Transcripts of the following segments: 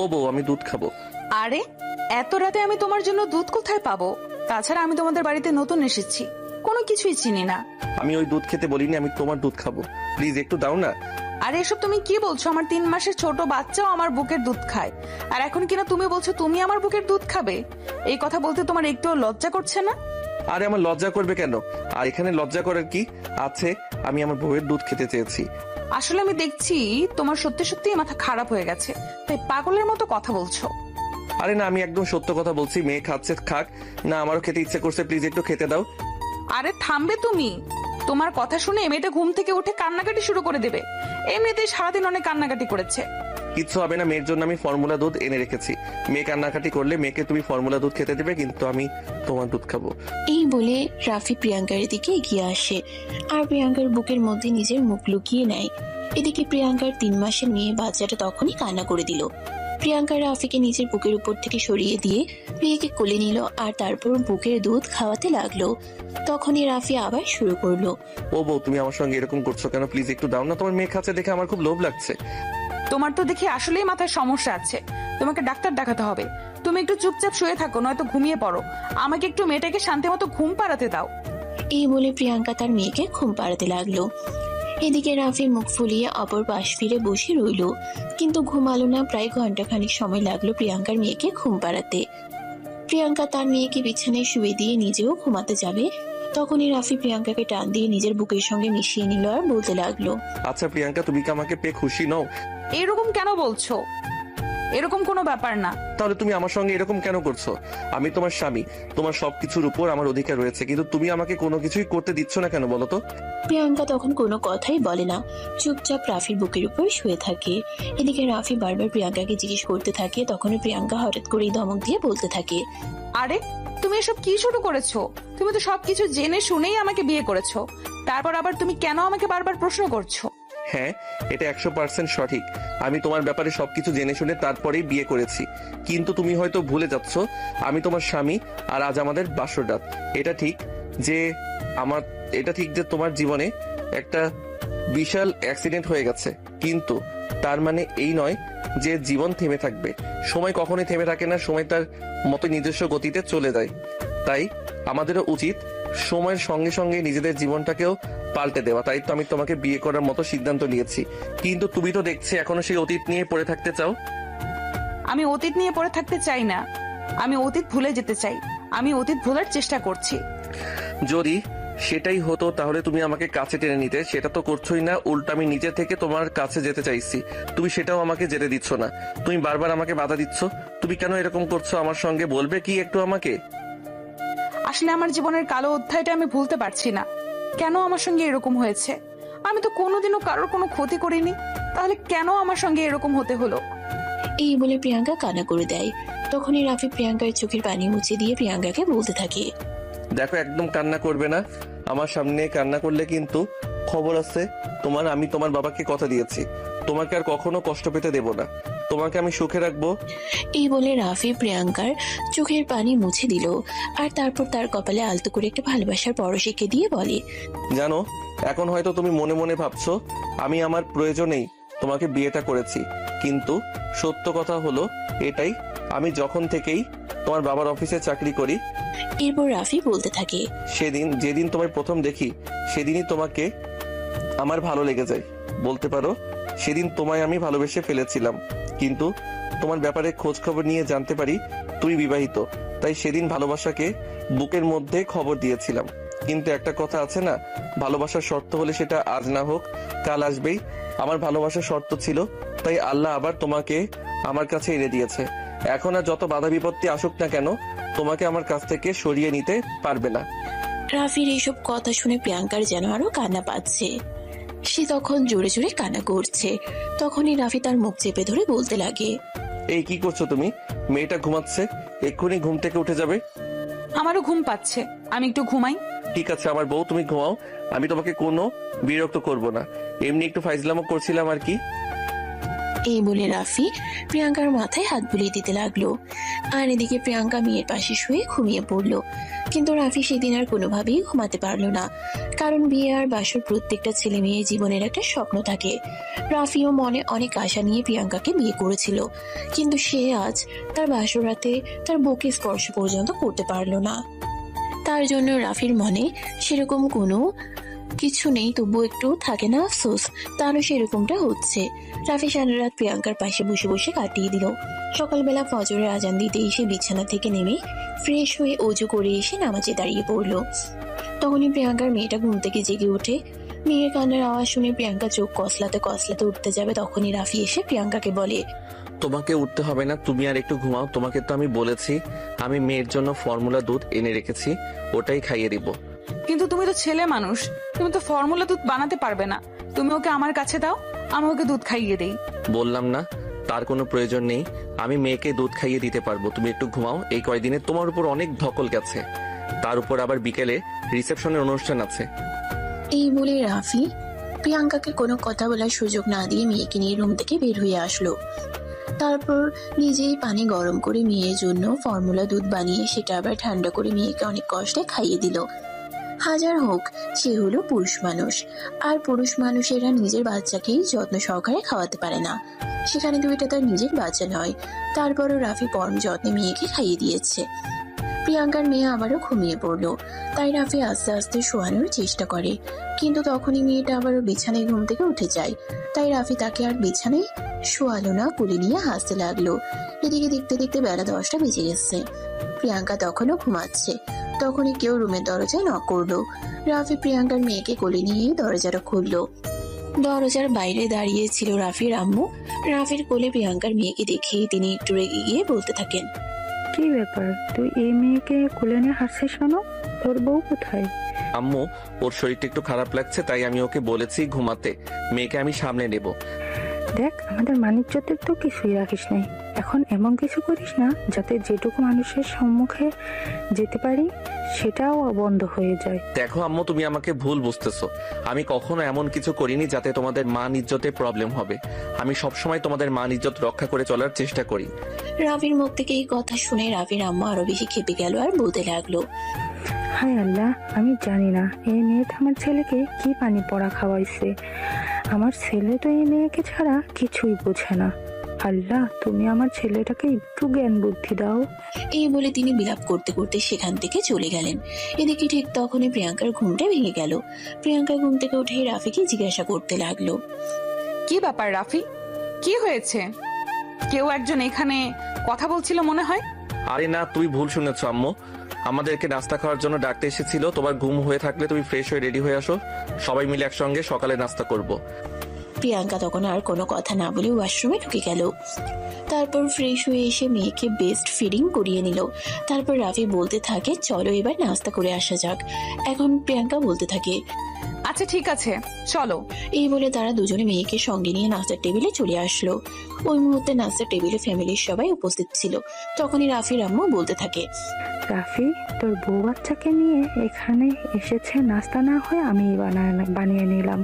ও বউ, আমি দুধ খাবো। আরে এত রাতে আমি তোমার জন্য দুধ কোথায় পাবো? তাছাড়া আমি তোমাদের বাড়িতে নতুন এসেছি, কোনো কিছুই চিনি না। আমি ওই দুধ খেতে বলিনি, আমি তোমার দুধ খাবো। প্লিজ একটু দাও না। আরে এসব তুমি কি বলছো? আমার 3 মাসের ছোট বাচ্চাও আমার বুকের দুধ খায়, আর এখন কিনা তুমি বলছো তুমি আমার বুকের দুধ খাবে? এই কথা বলতে তোমার একটুও লজ্জা করছে না? আরে আমার লজ্জা করবে কেন? আর এখানে লজ্জা করার কি আছে? আমি আমার বউয়ের দুধ খেতে চেয়েছি। আসলে আমি দেখছি তোমার সত্যি সত্যি মাথা খারাপ হয়ে গেছে, তাই পাগলের মতো কথা বলছো। আরে না, আমি একদম সত্য কথা বলছি। মেয়ে খাচ্ছে খাক না, আমারও খেতে ইচ্ছে করছে, প্লিজ একটু খেতে দাও। আরে থামবে তুমি? তোমার কথা শুনে মেয়েটা ঘুম থেকে উঠে কান্নাকাটি শুরু করে দেবে। এমনিতেই সারাদিন অনেক কান্নাকাটি করেছে। কিচ্ছু হবে না, মেয়ের জন্য আমি ফর্মুলা দুধ এনে রেখেছি। মেয়ে কান্নাকাটি করলে মেয়েকে তুমি ফর্মুলা দুধ খেতে দেবে, কিন্তু আমি তোমার দুধ খাবো। এই বলে রাফি প্রিয়াঙ্কার দিকে এগিয়ে আসে আর প্রিয়াঙ্কার বুকের মধ্যে নিজের মুখ লুকিয়ে নেয়। এদিকে প্রিয়াঙ্কার 3 মাসের মেয়ে বাচ্চাটা তখনই কান্না করে দিল। প্রিয়াঙ্কা রাফিকে নিজের বুকের উপর থেকে সরিয়ে দিয়ে মেয়েকে কোলে নিল আর তারপর বুকের দুধ খাওয়াতে লাগলো। তখনই রাফি আবার শুরু করলো। ও বউ, তুমি আমার সঙ্গে এরকম করছো কেন? প্লিজ একটু দাও না। তোমার মেয়ে খাচ্ছে দেখে আমার খুব লোভ লাগছে। তোমার তো দেখি আসলেই মাথায় সমস্যা আছে, তোমাকে ডাক্তার দেখাতে হবে। তুমি একটু চুপচাপ শুয়ে থাকো, নয়তো ঘুমিয়ে পড়ো। আমাকে একটু মেয়েটাকে শান্তি মতো ঘুম পাড়াতে দাও। এই বলে প্রিয়াঙ্কা তার মেয়েকে ঘুম পাড়াতে লাগলো। এদিকে রাফি মুখ ফুলিয়ে অপর পাশ ফিরে বসে রইল, কিন্তু ঘুমালো না। প্রায় ঘন্টাখানিক সময় লাগলো প্রিয়াঙ্কার মেয়েকে ঘুম পাড়াতে। প্রিয়াঙ্কা তার মেয়েকে বিছানায় শুয়ে দিয়ে নিজেও ঘুমাতে যাবে, তখনই রাফি প্রিয়াঙ্কাকে টান দিয়ে নিজের বুকের সঙ্গে মিশিয়ে নিল আর বলতে লাগলো। আচ্ছা প্রিয়াঙ্কা, তুমি কি আমাকে পেয়ে খুশি নও? এরকম কেন বলছো? এরকম কোনো ব্যাপার না। তাহলে তুমি আমার সঙ্গে এরকম কেন করছো? আমি তোমার স্বামী, তোমার সবকিছুর উপর আমার অধিকার রয়েছে, কিন্তু তুমি আমাকে কোনো কিছুই করতে দিচ্ছ না কেন বলো তো? প্রিয়াঙ্কা তখন কোনো কথাই বলে না, চুপচাপ রাফির বুকের উপর শুয়ে থাকে। এদিকে রাফি বারবার প্রিয়াঙ্কাকে জিজ্ঞেস করতে থাকে, তখনই প্রিয়াঙ্কা হঠাৎ করেই ধমক দিয়ে বলতে থাকে। আরে তুমি এসব কি শুরু করেছো? তুমি তো সবকিছু জেনে শুনেই আমাকে বিয়ে করেছো, তারপর আবার তুমি কেন আমাকে বারবার প্রশ্ন করছো? হ্যাঁ, এটা 100% সঠিক। আমি তোমার ব্যাপারে সবকিছু জেনে শুনে তারপরেই বিয়ে করেছি, কিন্তু তুমি হয়তো ভুলে যাচ্ছ আমি তোমার স্বামী আর আজ আমাদের বাসর রাত। এটা ঠিক যে তোমার জীবনে একটা বিশাল অ্যাক্সিডেন্ট হয়ে গেছে, কিন্তু তার মানে এই নয় যে জীবন থেমে থাকবে। সময় কখনোই থেমে থাকে না, সময় তার মতো নিজস্ব গতিতে চলে যায়। তাই আমাদেরও উচিত সময়ের সঙ্গে সঙ্গে নিজেদের জীবনটাকেও পাল্টে দেওয়া। তাই তো আমি তোমাকে বিয়ে করার মতো সিদ্ধান্ত নিয়েছি, কিন্তু তুমি তো দেখছি এখনো সেই অতীত নিয়ে পড়ে থাকতে চাও। আমি অতীত নিয়ে পড়ে থাকতে চাই না, আমি অতীত ভুলে যেতে চাই। আমি অতীত ভোলার চেষ্টা করছি। যদি সেটাই হতো তাহলে তুমি আমাকে কাছে টেনে নিতে, সেটা তো করছোই না। উল্টো আমি নিজে থেকে তোমার কাছে যেতে চাইছি, তুমি সেটাও আমাকে যেতে দিচ্ছ না। তুমি বারবার আমাকে বাধা দিচ্ছ। তুমি কেন এরকম করছো আমার সঙ্গে, বলবে কি একটু আমাকে? আসলে আমার জীবনের কালো অধ্যায়টা আমি ভুলতে পারছি না। কেন আমার সঙ্গে এরকম হয়েছে? আমি তো কোনোদিনও কারোর কোনো ক্ষতি করিনি, তাহলে কেন আমার সঙ্গে এরকম হতে হলো? এই বলে প্রিয়াঙ্কা কান্না করে দেয়। তখনই রাফি প্রিয়াঙ্কার চোখের পানি মুছে দিয়ে প্রিয়াঙ্কাকে বলতে থাকে। দেখো, একদম কান্না করবে না। আমার সামনে কান্না করলে কিন্তু খবর আছে তোমার। আমি তোমার বাবাকে কথা দিয়েছি, তোমাকে আর কখনো কষ্ট পেতে দেব না, তোমাকে আমি সুখে রাখবো। এই বলে রাফি প্রিয়াঙ্কার চোখের পানি মুছে দিল আর তারপর তার কপালে আলতো করে একটা ভালোবাসার পরশ এঁকে দিয়ে বলে, জানো, এখন হয়তো তুমি মনে মনে ভাবছো আমি আমার প্রয়োজনেই তোমাকে বিয়েটা করেছি, কিন্তু সত্য কথা হলো এটাই, আমি যখন থেকেই তোমার বাবার অফিসে চাকরি করি, এরপর রাফি বলতে থাকে। যেদিন তোমায় প্রথম দেখি সেদিনই তোমাকে আমার ভালো লেগে যায়। বলতে পারো সেদিন তোমায় আমি ভালোবেসে ফেলেছিলাম, কিন্তু তোমার ব্যাপারে খোঁজ খবর নিয়ে জানতে পারি তুমি বিবাহিত। তাই সেদিন ভালোবাসাকে বুকের মধ্যে খবর দিয়েছিলাম। কিন্তু একটা কথা আছে না, ভালোবাসার শর্ত হলে সেটা আজ না হোক কাল আসবেই। আমার ভালোবাসার শর্ত ছিল, তাই আল্লাহ আবার তোমাকে আমার কাছে এনে দিয়েছে। এখন আর যত বাধা বিপত্তি আসুক না কেন, তোমাকে আমার কাছ থেকে সরিয়ে নিতে পারবে না। রাফির এইসব কথা শুনে প্রিয়াঙ্কার যেন আরো কান্না পাচ্ছে। সে তখন জোরে জোরে কান্না করছে। তখনই রাফি তার মুখ চেপে ধরে বলতে লাগে। এই কি করছো তুমি? মেয়েটা ঘুমাচ্ছে, এক্ষুনি ঘুম থেকে উঠে যাবে। আমারও ঘুম পাচ্ছে, আমি একটু ঘুমাই। ঠিক আছে আমার বউ, তুমি ঘুমাও, আমি তোমাকে কোনো বিরক্ত করব না, এমনি একটু ফাইজলামো করছিলাম আর কি। এই বলে রাফি প্রিয়াঙ্কার মাথায় হাত বুলিয়ে দিতে লাগলো। আর এদিকে প্রিয়াঙ্কা মেয়ের পাশে শুয়ে ঘুমিয়ে পড়লো। কিন্তু রাফি সেদিন আর কোনোভাবেই ঘুমাতে পারলো না, কারণ বিয়ে আর বাসর প্রত্যেকটা ছেলে মেয়ের জীবনের একটা স্বপ্ন থাকে। রাফিও মনে অনেক আশা নিয়ে প্রিয়াঙ্কাকে বিয়ে করেছিল, কিন্তু সে আজ তার বাসর রাতে তার বুকে স্পর্শ পর্যন্ত করতে পারলো না। তার জন্য রাফির মনে সেরকম কোনো কিছু নেই, তবু একটু থাকে না আফসোস, তারও সেরকমটা হচ্ছে। রাফি সারা রাত প্রিয়াঙ্কার পাশে বসে বসে কাটিয়ে দিল। সকালবেলা ফজরের আজান দিতে এসে বিছানা থেকে নেমে ফ্রেশ হয়ে অজু করে এসে নামাজে দাঁড়িয়ে পড়লো। তখনই প্রিয়াঙ্কার মেয়েটা ঘুম থেকে জেগে ওঠে। মেয়ের কান্নার আওয়াজ শুনে প্রিয়াঙ্কা চোখ কসলাতে কসলাতে উঠতে যাবে, তখনই রাফি এসে প্রিয়াঙ্কাকে বলে, তোমাকে উঠতে হবে না, তুমি আর একটু ঘুমাও। তোমাকে তো আমি বলেছি আমি মেয়ের জন্য ফর্মুলা দুধ এনে রেখেছি, ওটাই খাইয়ে দিব। কিন্তু তুমি তো ছেলে মানুষ, তুমি তো ফর্মুলা দুধ বানাতে পারবে না। তুমি ওকে আমার কাছে দাও, আমি ওকে দুধ খাইয়ে দেই। বললাম না তার কোনো প্রয়োজন নেই, আমি মেয়েকে দুধ খাইয়ে দিতে পারবো। তুমি একটু ঘুমাও, এই কয়দিনে তোমার উপর অনেক ধকল গেছে, তার উপর আবার বিকেলে রিসেপশনের অনুষ্ঠান আছে। এই বলে রাফি প্রিয়াঙ্কাকে কোনো কথা বলার সুযোগ না দিয়ে মেয়েকে নিয়ে রুম থেকে বের হয়ে আসলো। তারপর নিজেই পানি গরম করে মেয়ের জন্য ফর্মুলা দুধ বানিয়ে সেটা আবার ঠান্ডা করে মেয়েকে অনেক কষ্টে খাইয়ে দিল। হাজার হোক সে হলো পুরুষ মানুষ, আর পুরুষ মানুষেরা নিজের বাচ্চাকেই যত্ন সহকারে খাওয়াতে পারে না, সেখানে তো এটা তার নিজের বাচ্চা নয়। তারপরও রাফি পরম যত্নে মেয়েকে খাইয়ে দিয়েছে। প্রিয়াঙ্কার মেয়ে আবারও ঘুমিয়ে পড়লো, তাই রাফি আস্তে আস্তে শোয়ানোর চেষ্টা করে, কিন্তু তখনই মেয়েটা আবারও বিছানায় ঘুম থেকে উঠে যায়। তাই রাফি তাকে আর বিছানায় শোয়ালো না, কোলে নিয়ে হাসতে লাগলো। এদিকে দেখতে দেখতে বেলা 10টা বেজে গেছে। প্রিয়াঙ্কা তখনও ঘুমাচ্ছে। তখনই কেউ রুমের দরজায় নক করলো। রাফি প্রিয়াঙ্কার মেয়েকে কোলে নিয়ে দরজাটা খুললো। দরজার বাইরে দাঁড়িয়ে ছিল রাফির আম্মু। রাফির কোলে প্রিয়াঙ্কার মেয়েকে দেখে তিনি একটু রেগে গিয়ে বলতে থাকেন, কি ব্যাপার, তুই এই মেয়েকে কোলে নিয়ে হাসছিস কেন? তোর বউ কোথায়? আম্মু, ওর শরীরটা একটু খারাপ লাগছে, তাই আমি ওকে বলেছি ঘুমাতে, মেয়েকে আমি সামনে নেব। দেখ, আমাদের মানিজ্যতের তো কিছুই রাখিস নাই। এখন এমন কিছু করিস না যাতে যেটুকু মানুষের সম্মুখে যেতে পারি সেটাও বন্ধ হয়ে যায়। দেখো আম্মু, তুমি আমাকে ভুল বুঝতেছো। আমি কখনো এমন কিছু করিনি যাতে তোমাদের মান ইজ্জতে প্রবলেম হবে। আমি সবসময় তোমাদের মান ইজ্জত রক্ষা করে চলার চেষ্টা করি। রাফির মুখ থেকে এই কথা শুনে রাফির আম্মা আরো বেশি খেপে গেল আর বলতে লাগলো, হায় আল্লাহ, আমি জানি না এই মেয়েটা আমার ছেলেকে কি পানি পড়া খাওয়াইছে। আমার ছেলে তো এই মেয়েকে ছাড়া কিছুই বোঝে না। আল্লাহ, তুমি আমার ছেলেটাকে একটু জ্ঞান বুদ্ধি দাও। এই বলে তিনি বিলাপ করতে করতে সেখান থেকে চলে গেলেন। এদিকে ঠিক তখনই প্রিয়াঙ্কার ঘুমটা ভেঙে গেল। প্রিয়াঙ্কা ঘুম থেকে উঠে রাফিকে জিজ্ঞাসা করতে লাগলো, কি ব্যাপার রাফি, কি হয়েছে? কেউ একজন এখানে কথা বলছিল মনে হয়। আরে না, তুই ভুল শুনেছো আম্মু, আমাদেরকে নাস্তা খাওয়ার জন্য ডাকতে এসেছিল। তোমার ঘুম হয়ে থাকলে তুমি ফ্রেশ হয়ে রেডি হয়ে আসো, সবাই মিলে একসঙ্গে সকালে নাস্তা করব। প্রিয়াঙ্কা তখন আর কোনো কথা না বলে ওয়াশরুমে ঢুকে গেল। তারপর ফ্রেশ হয়ে এসে মেয়েকে বেস্ট ফিডিং করিয়ে নিল। তারপর রাফি বলতে থাকে, চলো এবার নাস্তা করে আসা যাক। এখন প্রিয়াঙ্কা বলতে থাকে, আচ্ছা ঠিক আছে, চলো। এই বলে তারা দুজনে মেয়েকে সঙ্গে নিয়ে নাস্তার টেবিলে চলে আসলো। ওই মুহূর্তে নাস্তার টেবিলে ফ্যামিলির সবাই উপস্থিত ছিল। তখনই রাফির আম্মু বলতে থাকে, রাফি, তোর বউ বাচ্চাকে নিয়ে এখানে এসেছে, নাস্তা না হয় আমি বানিয়ে নিলাম।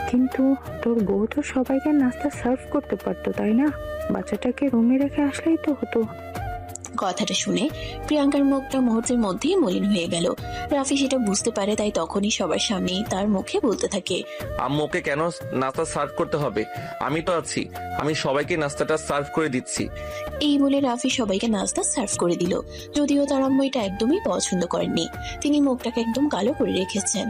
কিন্তু তোর বউ তো সবাইকে নাস্তা সার্ভ করতে পারতো, তাই না? বাচ্চাটাকে রুমে রেখে আসলেই তো হতো। কথাটা শুনে প্রিয়াঙ্কার মুখটা মুহূর্তের মধ্যেই মলিন হয়ে গেল। রাফি সেটা বুঝতে পারে, তাই তখনই সবার সামনেই তার মুখে বলতে থাকে, আম্মু, ওকে কেন নাস্তা সার্ভ করতে হবে? আমি তো আছি, আমি সবাইকে নাস্তাটা সার্ভ করে দিচ্ছি। এই বলে রাফি সবাইকে নাস্তা সার্ভ করে দিল। যদিও তার আম্মু এটা একদমই পছন্দ করেননি, তিনি মুখটাকে একদম কালো করে রেখেছেন।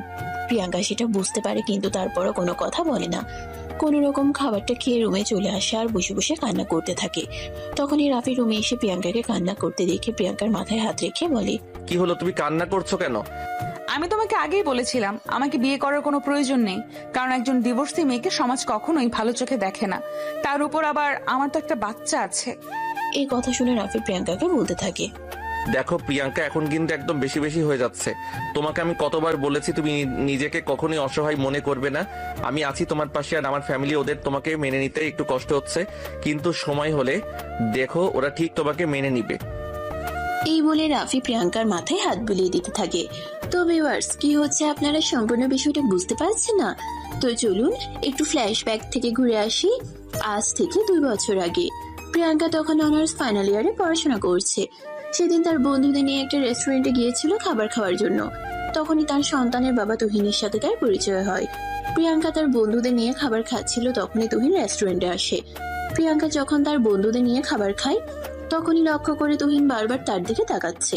প্রিয়াঙ্কা সেটা বুঝতে পারে, কিন্তু তারপরও কোনো কথা বলে না। কোন রকম খাবারটা খেয়ে রুমে চলে আসে আর বসে বসে কান্না করতে থাকে। তখনই রাফি রুমে এসে প্রিয়াঙ্কাকে কান্না করতে দেখে প্রিয়াঙ্কার মাথায় হাত রেখে বলে, কি হলো, তুমি কান্না করছো কেন? আমি তোমাকে আগেই বলেছিলাম আমাকে বিয়ে করার কোনো প্রয়োজন নেই, কারণ একজন ডিভোর্সি মেয়েকে সমাজ কখনোই ভালো চোখে দেখে না। তার উপর আবার আমার তো একটা বাচ্চা আছে। এই কথা শুনে রাফি প্রিয়াঙ্কাকে বলতে থাকে, দেখো প্রিয়াঙ্কা, এখন কিন্তু একদম বেশি বেশি হয়ে যাচ্ছে। তোমাকে আমি কতবার বলেছি তুমি নিজেকে কখনোই অসহায় মনে করবে না। আমি আছি তোমার পাশে, আর আমার ফ্যামিলি ওদের তোমাকে মেনে নিতে একটু কষ্ট হচ্ছে, কিন্তু সময় হলে দেখো ওরা ঠিক তোমাকে মেনে নিবে। এই বলে রাফি প্রিয়াঙ্কার মাথায় হাত বুলিয়ে দিতে থাকে। তো ভিউয়ার্স, কি হচ্ছে আপনারা সম্পূর্ণ বিষয়টা বুঝতে পারছেন না? তো চলুন একটু ফ্ল্যাশব্যাক থেকে ঘুরে আসি আজ থেকে 2 বছর আগে। প্রিয়াঙ্কা তখন অনার্স ফাইনাল ইয়ারে পড়াশোনা করছে। সেদিন তার বন্ধুদের নিয়ে একটা রেস্টুরেন্টে গিয়েছিল খাবার খাওয়ার জন্য। তখনই তার সন্তানের বাবা তুহিনের সাথে তার পরিচয় হয়। প্রিয়াঙ্কা তার বন্ধুদের নিয়ে খাবার খাচ্ছিল, তখনই তুহিন রেস্টুরেন্টে আসে। প্রিয়াঙ্কা যখন তার বন্ধুদের নিয়ে খাবার খায় তখনই লক্ষ্য করে তুহিন বারবার তার দিকে তাকাচ্ছে।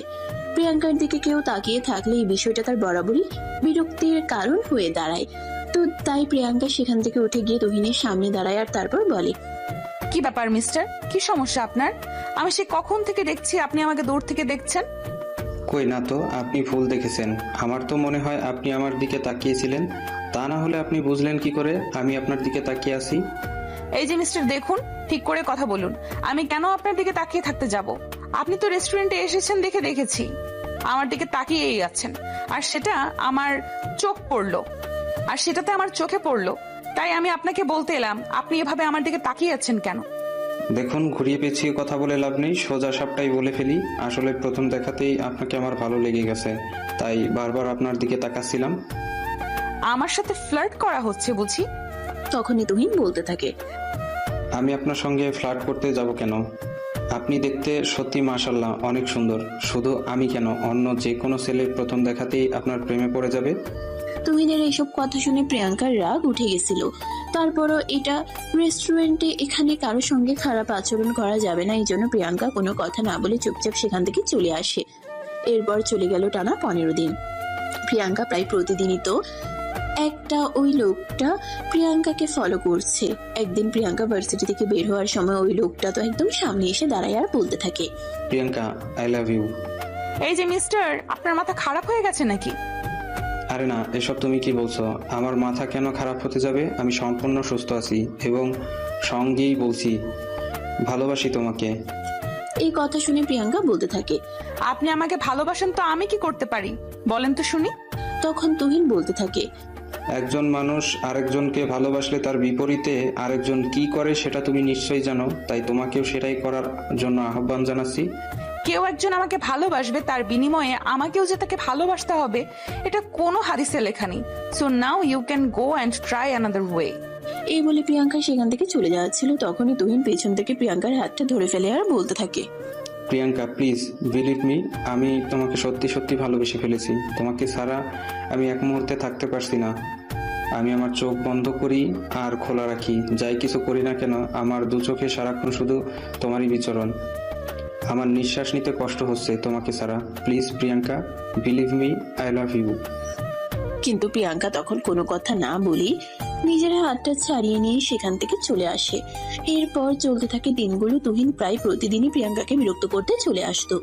প্রিয়াঙ্কার দিকে কেউ তাকিয়ে থাকলে এই বিষয়টা তার বরাবরই বিরক্তির কারণ হয়ে দাঁড়ায়। তো তাই প্রিয়াঙ্কা সেখান থেকে উঠে গিয়ে তুহিনের সামনে দাঁড়ায় আর তারপর বলে, কি ব্যাপার মিস্টার, কি সমস্যা আপনার? আমি সে কখন থেকে দেখছি আপনি আমাকে দূর থেকে দেখছেন। কই না তো, আপনি ভুল দেখেছেন। আমার তো মনে হয় আপনি আমার দিকে তাকিয়েছিলেন। তা না হলে আপনি বুঝলেন কি করে আমি আপনার দিকে তাকিয়ে আছি? এই যে মিস্টার দেখুন, ঠিক করে কথা বলুন। আমি কেন আপনার দিকে তাকিয়ে থাকতে যাব? আপনি তো রেস্টুরেন্টে এসেছেন দেখে দেখেছি, আমার দিকে তাকিয়েই আছেন। আর সেটা আমার চোখ পড়লো, আর সেটাতে আমার চোখে পড়লো, তাই আমি আপনাকে বলতে এলাম আপনি এভাবে আমার দিকে তাকিয়ে আছেন কেন। দেখুন, ঘুরিয়ে পেঁচিয়ে কথা বলে লাভ নেই, সোজা সাপটাই বলে ফেলি। আসলে প্রথম দেখাতেই আপনাকে আমার ভালো লেগে গেছে, তাই বারবার আপনার দিকে তাকাচ্ছিলাম। আমার সাথে ফ্লার্ট করা হচ্ছে বুঝি? তখনই তুহিন বলতে থাকে, আমি আপনার সঙ্গে ফ্লার্ট করতে যাব কেন? আপনি দেখতে সত্যি মাশাআল্লাহ অনেক সুন্দর। শুধু আমি কেন, অন্য যে কোনো ছেলে প্রথম দেখাতেই আপনার প্রেমে পড়ে যাবে। তুহিনের এইসব কথা শুনে প্রিয়াঙ্কার রাগ উঠে গেছিল। তারপরও এটা রেস্টুরেন্টে, এখানে কারো সঙ্গে খারাপ আচরণ করা যাবে না, এই জন্য প্রিয়াঙ্কা কোনো কথা না বলে চুপচাপ সেখান থেকে চলে আসে। এরপর চলে গেল টানা 15 দিন। প্রিয়াঙ্কা প্রায় প্রতিদিনই তো একটা ওই লোকটা প্রিয়াঙ্কাকে ফলো করছে। একদিন প্রিয়াঙ্কা ভার্সিটি থেকে বের হওয়ার সময় ওই লোকটা তো একদম সামনে এসে দাঁড়ায় আর বলতে থাকে, প্রিয়াঙ্কা, আই লাভ ইউ। এই যে মিস্টার, আপনার মাথা খারাপ হয়ে গেছে নাকি? আরে না, এসব তুমি কি বলছো? আমার মাথা কেন খারাপ হতে যাবে? আমি সম্পূর্ণ সুস্থ আছি এবং সঙ্গেই বলছি ভালোবাসি তোমাকে। এই কথা শুনে প্রিয়াঙ্কা বলতে থাকে, আপনি আমাকে ভালোবাসেন তো আমি কি করতে পারি বলেন তো শুনি। তখন তুহিন বলতে থাকে, একজন মানুষ আরেকজনকে ভালোবাসলে তার বিপরীতে আরেকজন কি করে সেটা তুমি নিশ্চয়ই জানো, তাই তোমাকেও সেটাই করার জন্য আহ্বান জানাচ্ছি। কেউ একজন আমাকে ভালোবাসবে, তার বিনিময়ে আমাকেও যে তাকে ভালোবাসতে হবে, এটা কোনো হাদিসে লেখা নেই। So now you can go and try another way. এই বলে প্রিয়াঙ্কা সেখান থেকে চলে যাচ্ছিল। তখনই তুহিন পেছন থেকে প্রিয়াঙ্কার হাতটা ধরে ফেলে আর বলতে থাকে, প্রিয়াঙ্কা, প্লিজ বিলিভ মি, আমি তোমাকে সত্যি সত্যি ভালোবেসে ফেলেছি। তোমাকে ছাড়া আমি এক মুহূর্তে থাকতে পারছি না। আমি আমার চোখ বন্ধ করি আর খোলা রাখি, যাই কিছু করি না কেন আমার দু চোখে সারাক্ষণ শুধু তোমারই বিচরণ। আমার নিঃশ্বাস নিতে কষ্ট হচ্ছে তোমাকে ছাড়া। Please Priyanka, believe me, I love you. কিন্তু প্রিয়াঙ্কা তখন কোনো কথা না বলি নিজের হাতটা ছাড়িয়ে নিয়ে সেখান থেকে চলে আসে। এরপর চলতে থাকে দিনগুলো। তুহিন প্রায় প্রতিদিনই প্রিয়াঙ্কাকে বিরক্ত করতে চলে আসতো।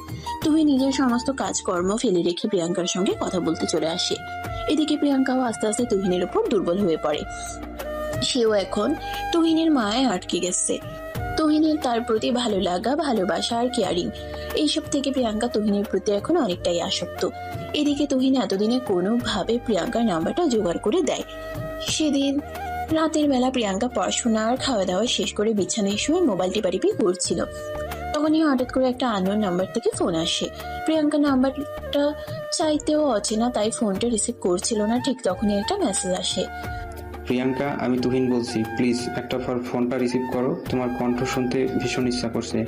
তুহিন নিজের সমস্ত কাজকর্ম ফেলে রেখে প্রিয়াঙ্কার সঙ্গে কথা বলতে চলে আসে। এদিকে প্রিয়াঙ্কাও আস্তে আস্তে তুহিনের উপর দুর্বল হয়ে পড়ে। সেও এখন তুহিনের মায়ে আটকে গেছে। তুহিনের তার প্রতি ভালো লাগা, ভালোবাসা আর কেয়ারিং, এইসব থেকে প্রিয়াঙ্কা তুহিনের প্রতি এখন অনেকটাই আসক্ত। এদিকে তুহিন এতদিনে কোনোভাবে প্রিয়াঙ্কার নাম্বারটা জোগাড় করে দেয়। সেদিন রাতের বেলা প্রিয়াঙ্কা পড়াশোনা আর খাওয়া দাওয়া শেষ করে বিছানায় শুয়ে মোবাইল টিপাটিপি করছিল। তখনই হঠাৎ করে একটা আননোন নাম্বার থেকে ফোন আসে। প্রিয়াঙ্কা নাম্বারটা চাইতেও অচেনা, তাই ফোনটা রিসিভ করছিল না। ঠিক তখনই একটা মেসেজ আসে, প্রিয়াঙ্কা, আমি তুহিন বলছি, প্লিজ একটা ফোনটা রিসিভ করো, তোমার কণ্ঠ শুনতে ভীষণ ইচ্ছা করছে।